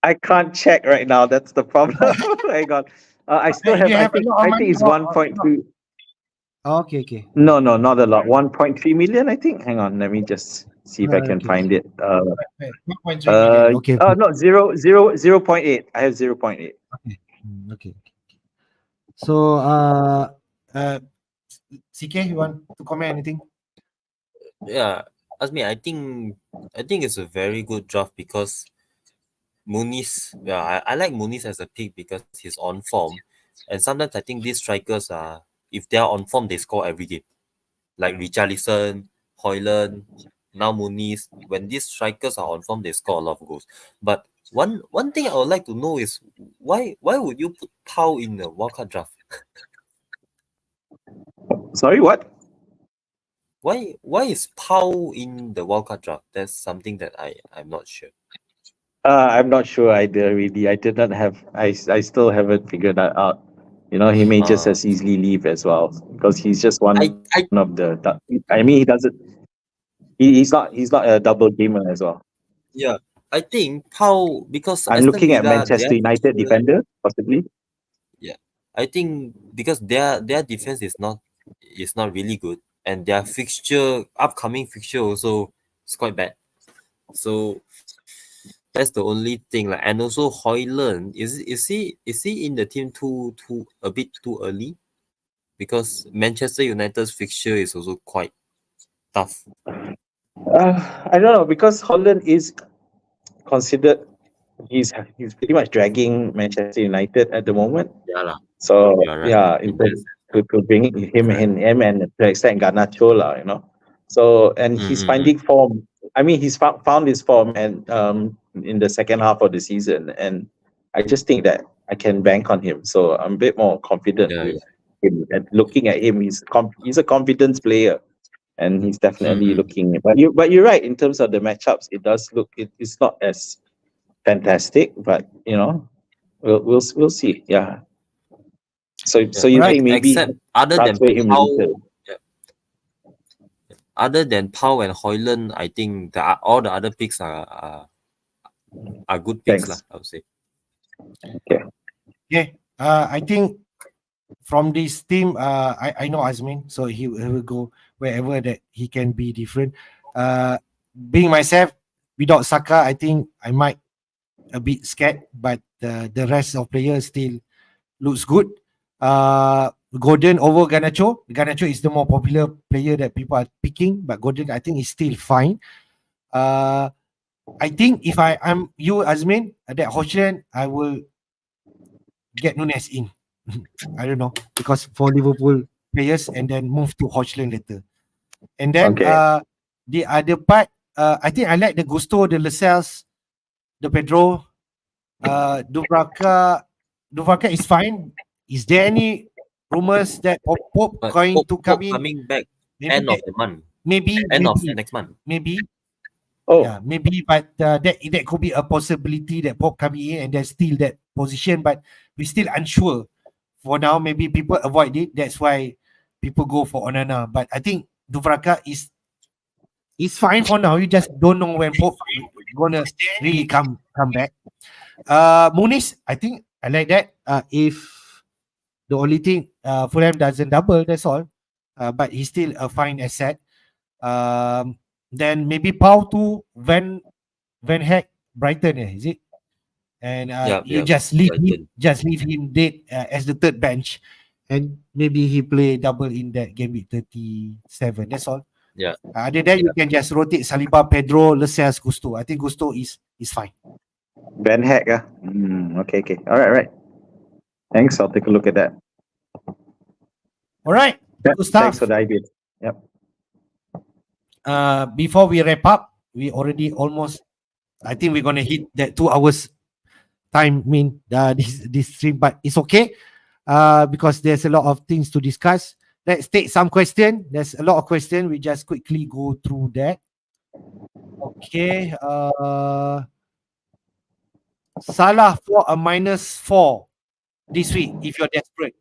I can't check right now. That's the problem. Hang on. I still have. You I have a think. lot of I money think it's or 1.2. Okay. No, not a lot. 1.3 million. I think. Hang on. Let me just see if I can find it. 1.3 million. Okay. No, 0.8. I have 0.8. Okay. So, CK, you want to comment anything? Yeah, Azmin, I think it's a very good draft because Muniz. Yeah, I like Muniz as a pick because he's on form, and sometimes I think these strikers are, if they are on form, they score every game. Like Richarlison, Højlund, now Muniz. When these strikers are on form, they score a lot of goals. But one thing I would like to know is why would you put Pau in the wildcard draft? Sorry, what? Why is Pau in the wildcard draft? That's something that I'm not sure. I'm not sure either. Really, I did not have. I still haven't figured that out. He may just as easily leave as well because he's just one of the. I mean, he doesn't. He's not a double gamer as well. Yeah, I think Pau, because I'm Aston looking at Villa, Manchester United defender possibly. Yeah, I think because their defense is not really good, and their upcoming fixture also is quite bad. So that's the only thing. Like, and also Højlund, is he in the team too a bit too early? Because Manchester United's fixture is also quite tough. I don't know because Holland is considered. He's pretty much dragging Manchester United at the moment. Yeah lah. So You are right. yeah, to bring him and to extend Garnacho lah, So and he's finding form. I mean, he's found his form and in the second half of the season, and I just think that I can bank on him. So I'm a bit more confident with him. And looking at him, he's a confidence player, and he's definitely looking. But you're right in terms of the matchups. It does look it's not as fantastic, but we'll see. Yeah. So you think maybe except other than transfer him Pau, later? other than Pau and Højlund, I think all the other picks are good picks lah, I would say. Okay. I think from this team, I know Azmin, so he will go wherever that he can be different. Being myself, without Saka, I think I might a bit scared, but the rest of players still looks good. Gordon over Garnacho. Garnacho is the more popular player that people are picking, but Gordon I think is still fine. I think if I'm you, Azmin, that Højlund, I will get Nunes in. I don't know, because for Liverpool players, and then move to Højlund later. And then the other part, I think I like the Gusto, the Lascelles, the Pedro, Dubravka. Dubravka is fine. Is there any rumors that Pope But going to come Pope in? coming back Maybe end of the month, end of next month. maybe. Oh, Yeah, maybe, but that could be a possibility that Pope coming in and there's still that position, but we're still unsure. For now, maybe people avoid it. That's why people go for Onana. But I think Dubravka is fine for now. You just don't know when Pope gonna really come back. Muniz, I think I like that. If the only thing Fulham doesn't double, that's all. But he's still a fine asset. Then maybe Pau to Van Heck Brighton, is it? And you just Brighton. leave him dead as the third bench, and maybe he play double in that game week 37. That's all. Yeah. Other than you can just rotate Saliba, Pedro, Lascelles, Gusto. I think Gusto is fine. Ben Heck. Okay. All right. Thanks. I'll take a look at that. All right. Yeah, Good stuff. thanks for the idea. Yep. Before we wrap up, we already almost. I think we're gonna hit that 2 hours time. This stream, but it's okay. Because there's a lot of things to discuss. Let's take some question. There's a lot of question. We just quickly go through that. Okay. Salah for a -4 this week if you're desperate.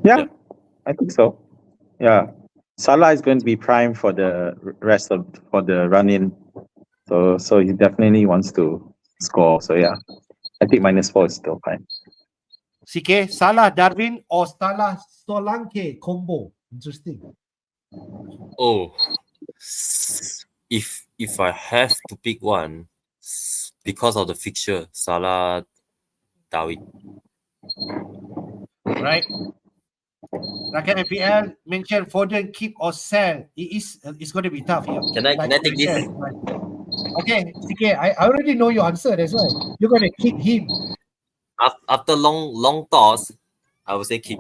Yeah, I think so. Yeah. Salah is going to be prime for the rest of for the run-in. So he definitely wants to score. So yeah. I think -4 is still fine. CK, Salah, Darwin, or Salah Solanke combo. Interesting. Oh, if I have to pick one, because of the fixture, Salah, David. Right. Rakan FPL mention Foden keep or sell. It's going to be tough here. Can I take this? Okay, CK, I already know your answer. That's why you're going to keep him. After long thoughts, I would say keep.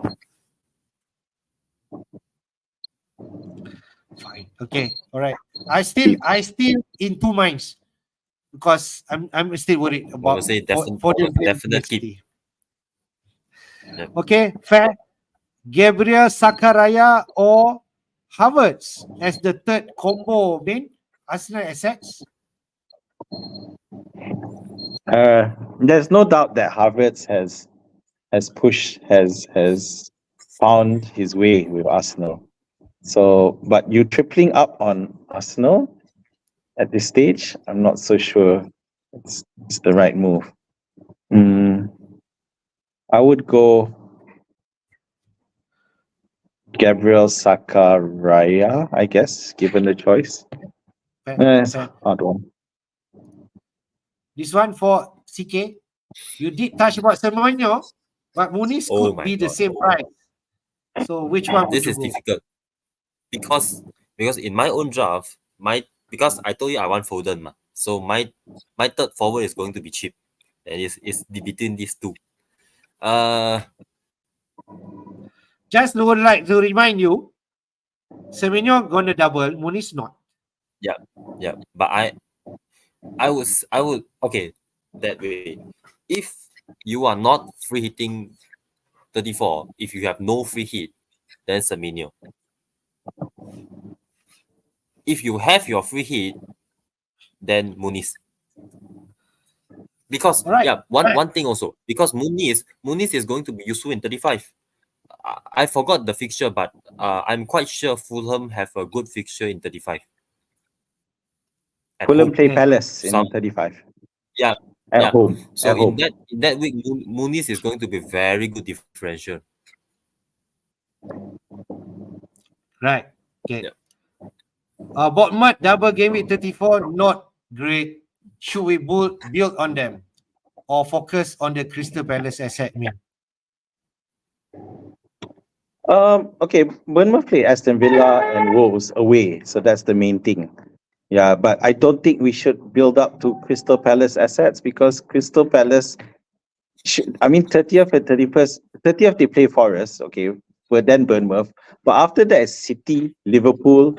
Fine. Okay. All right. I still in two minds because I'm still worried about definite keep. Yep. Okay, fair. Gabriel Sakaraya or Havertz as the third combo main Arsenal assets. There's no doubt that Havertz has found his way with Arsenal. So, but you tripling up on Arsenal at this stage, I'm not so sure it's the right move. I would go Gabriel Sakaraya, I guess, given the choice. It's a hard one. This one for CK. You did touch about Semenyo, but Muniz could be the same price. So which one would this you is go? Difficult because in my own draft, because I told you I want Foden, so my third forward is going to be cheap, and it's between these two. Just would like to remind you, Semenyo gonna double, Muniz not. Yeah, but I would okay that way. If you are not free hitting 34, if you have no free hit, then Semenyo. If you have your free hit, then Muniz. Because one thing also, because Muniz is going to be useful in 35. I forgot the fixture, but I'm quite sure Fulham have a good fixture in 35. Fulham play Palace in 35. Yeah. At home. So in that week, Muniz is going to be very good differential. Right. Okay. Yeah. Botmat double game week 34, not great. Should we build on them or focus on the Crystal Palace asset? Okay, Bournemouth play Aston Villa and Wolves away, so that's the main thing. Yeah, but I don't think we should build up to Crystal Palace assets because Crystal Palace, 30th and 31st, 30th they play Forest, okay, but then Bournemouth. But after that, City, Liverpool,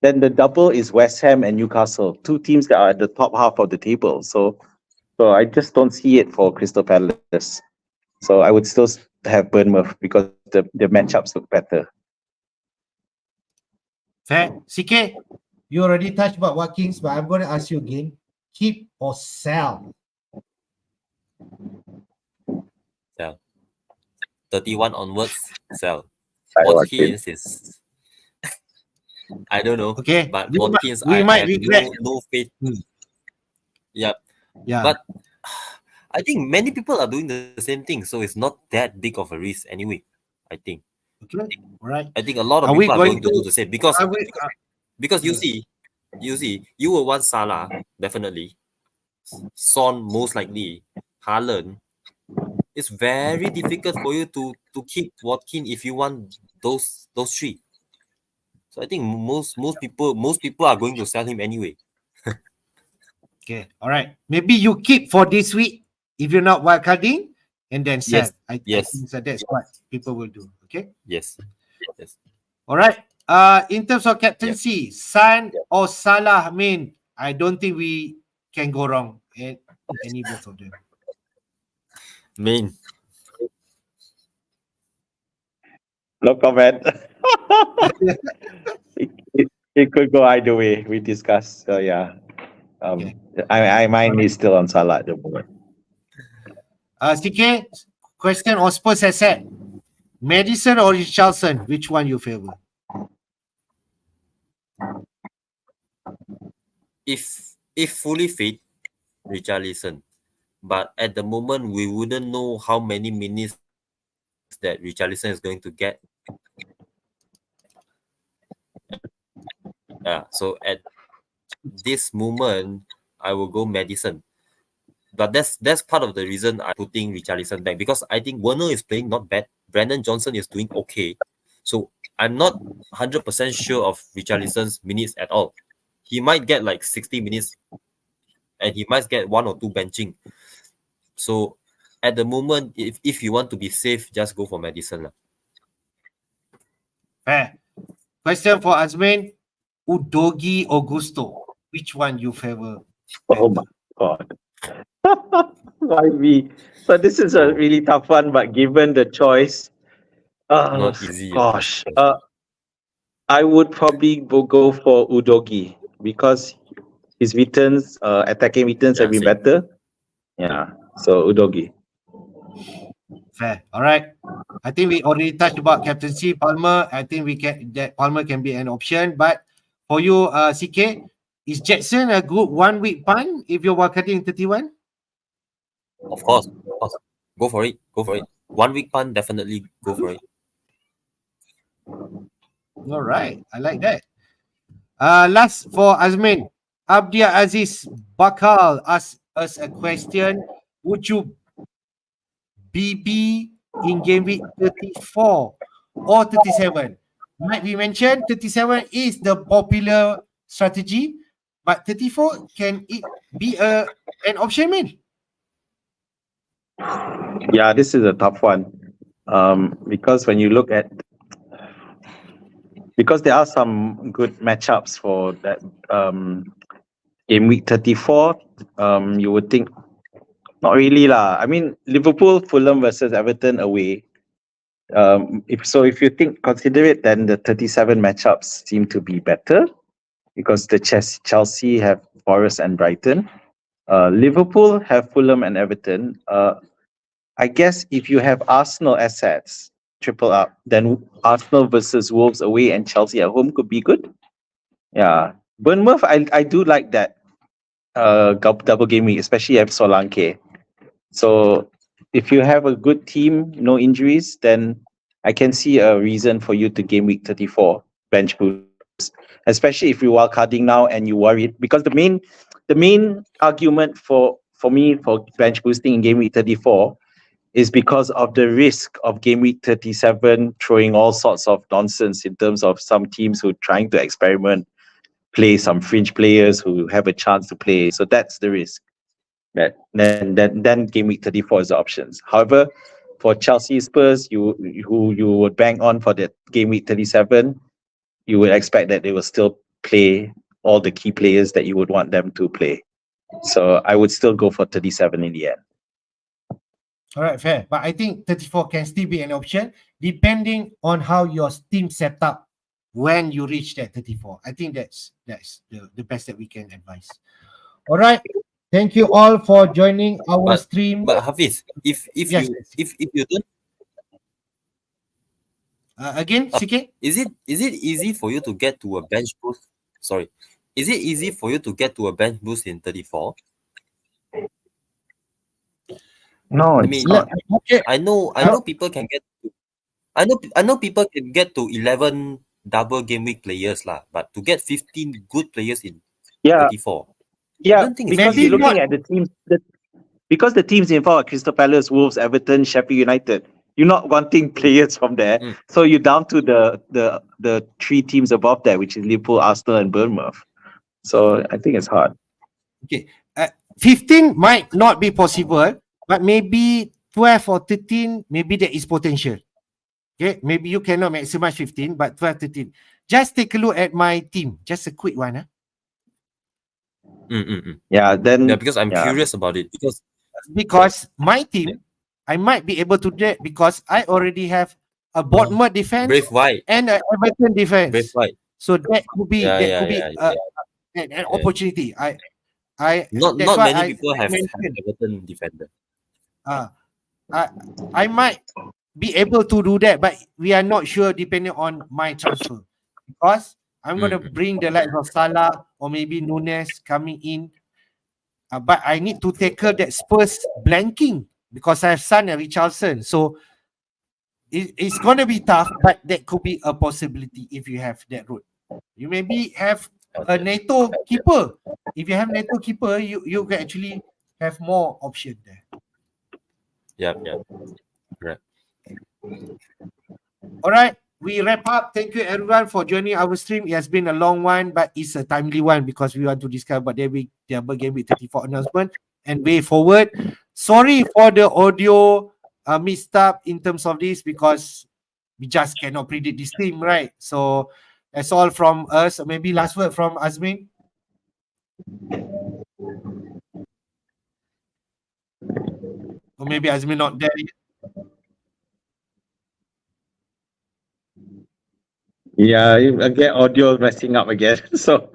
then the double is West Ham and Newcastle, two teams that are at the top half of the table. So I just don't see it for Crystal Palace. So I would still have Bournemouth because the matchups look better. Fair. CK, you already touched about Watkins, but I'm going to ask you again. Keep or sell? Sell. 31 onwards, sell. I Watkins is, I don't know. Okay. But We Watkins, might I have regret. no faith. Yeah. Yeah. But I think many people are doing the same thing, so it's not that big of a risk anyway. I think. Okay. All right. I think a lot of Are we people are going going to do the same because Are we, you will want Salah definitely, Son most likely, Haaland. It's very difficult for you to keep Watkins if you want those three. So I think most people are going to sell him anyway. okay. All right. Maybe you keep for this week if you're not wildcarding and then sell. Yes. I Yes. think so that's what people will do. Okay. Yes. All right. In terms of captaincy, San or Salah, I mean, I don't think we can go wrong at any both of them. Main. No comment. it could go either way. We discussed. So yeah. Okay. Mine is still on Salah at the moment. CK, question on Spurs has said, Madison or Richarlison, which one you favor? If fully fit, Richarlison. But at the moment, we wouldn't know how many minutes that Richarlison is going to get. So at this moment, I will go Madison. But that's part of the reason I'm putting Richarlison back, because I think Werner is playing not bad. Brandon Johnson is doing okay. So I'm not 100% sure of Richarlison's minutes at all. He might get like 60 minutes and he might get 1 or 2 benching. So at the moment, if you want to be safe, just go for Madison. Fair. Question for Azmin, Udogi or Gusto? Which one you favor? Oh my god. Why me? So this is a really tough one, but given the choice, Not easy. gosh, I would probably go for Udogi because his returns, attacking returns have been same. better. Yeah, so Udogi. Fair. All right. I think we already touched about captaincy, Palmer. I think that Palmer can be an option. But for you, CK, is Jackson a good 1 week punt if you're wildcarding 31? Of course. Go for it. 1 week punt, definitely go for it. All right. I like that. Last for Azmin, Abdia Aziz Bakal asked us a question. Would you BB in game week 34 or 37? Like we mentioned, 37 is the popular strategy, but 34 can it be an option, man? Yeah, this is a tough one. Because when you look at, because there are some good matchups for that game week 34, you would think not really lah. I mean, Liverpool, Fulham versus Everton away. If you consider it, then the 37 matchups seem to be better because the Chelsea have Forest and Brighton. Liverpool have Fulham and Everton. I guess if you have Arsenal assets triple up, then Arsenal versus Wolves away and Chelsea at home could be good. Yeah, Bournemouth, I do like that double game week, especially if Solanke. So if you have a good team, no injuries, then I can see a reason for you to game week 34 bench boost, especially if you're wildcarding now and you worried, because the main argument for me for bench boosting in game week 34 is because of the risk of game week 37 throwing all sorts of nonsense in terms of some teams who are trying to experiment, play some fringe players who have a chance to play. So that's the risk. Then game week 34 is the options. However, for Chelsea Spurs, who you would bank on for that game week 37, you would expect that they will still play all the key players that you would want them to play. So I would still go for 37 in the end. All right, fair. But I think 34 can still be an option depending on how your team set up when you reach that 34. I think that's the best that we can advise. All right. Thank you all for joining our stream. But Hafiz, if Yes, you yes. if you don't Again, CK? is it easy for you to get to a bench boost? Sorry. Is it easy for you to get to a bench boost in 34? No, I it's mean, not. Okay. I know people can get to I know people can get to 11 double game week players lah, but to get 15 good players in Yeah, 34. I yeah, don't think it's because Maybe you're easy. looking at the teams. Because the teams involved are Crystal Palace, Wolves, Everton, Sheffield United. You're not wanting players from there, Mm. so you're down to the three teams above that, which is Liverpool, Arsenal, and Bournemouth. So I think it's hard. Okay. 15 might not be possible, but maybe 12 or 13, maybe there is potential. Okay. Maybe you cannot maximize 15, but 12, 13. Just take a look at my team. Just a quick one. Yeah, then Yeah, because I'm yeah. curious about it Because my team, I might be able to do that because I already have a Bournemouth defense Brave White. and an Everton defense. Brave White. So that could be Yeah. an opportunity. I Not that's why many people have mentioned, Everton defender. I might be able to do that, but we are not sure depending on my transfer because I'm going to bring the likes of Salah or maybe Nunes coming in. But I need to tackle that Spurs blanking because I have Son and Richarlison. So it's going to be tough, but that could be a possibility if you have that route. You maybe have a NATO keeper. If you have NATO keeper, you can actually have more option there. Yeah. Correct. All right, we wrap up. Thank you everyone for joining our stream. It has been a long one, but it's a timely one because we want to discuss about Double Gameweek 34 announcement and way forward. Sorry for the audio mixed up in terms of this because we just cannot predict this team, right? So that's all from us. Maybe last word from Azmin. Or maybe Azmin not there yet. Yeah, again, audio messing up again. So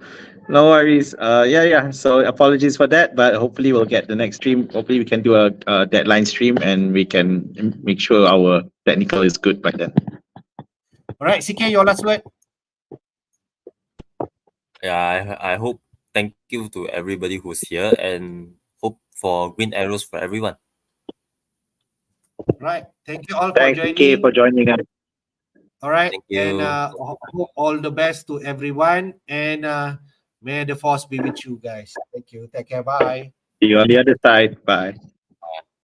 no worries. Yeah. So apologies for that, but hopefully we'll get the next stream. Hopefully we can do a deadline stream and we can make sure our technical is good by then. All right, CK, your last word. Yeah, I hope. Thank you to everybody who's here and hope for green arrows for everyone. Right. Thank you all for Thanks, joining. Kay, for joining us. All right. Thank you. And hope all the best to everyone. And may the force be with you guys. Thank you. Take care. Bye. See you on the other side. Bye.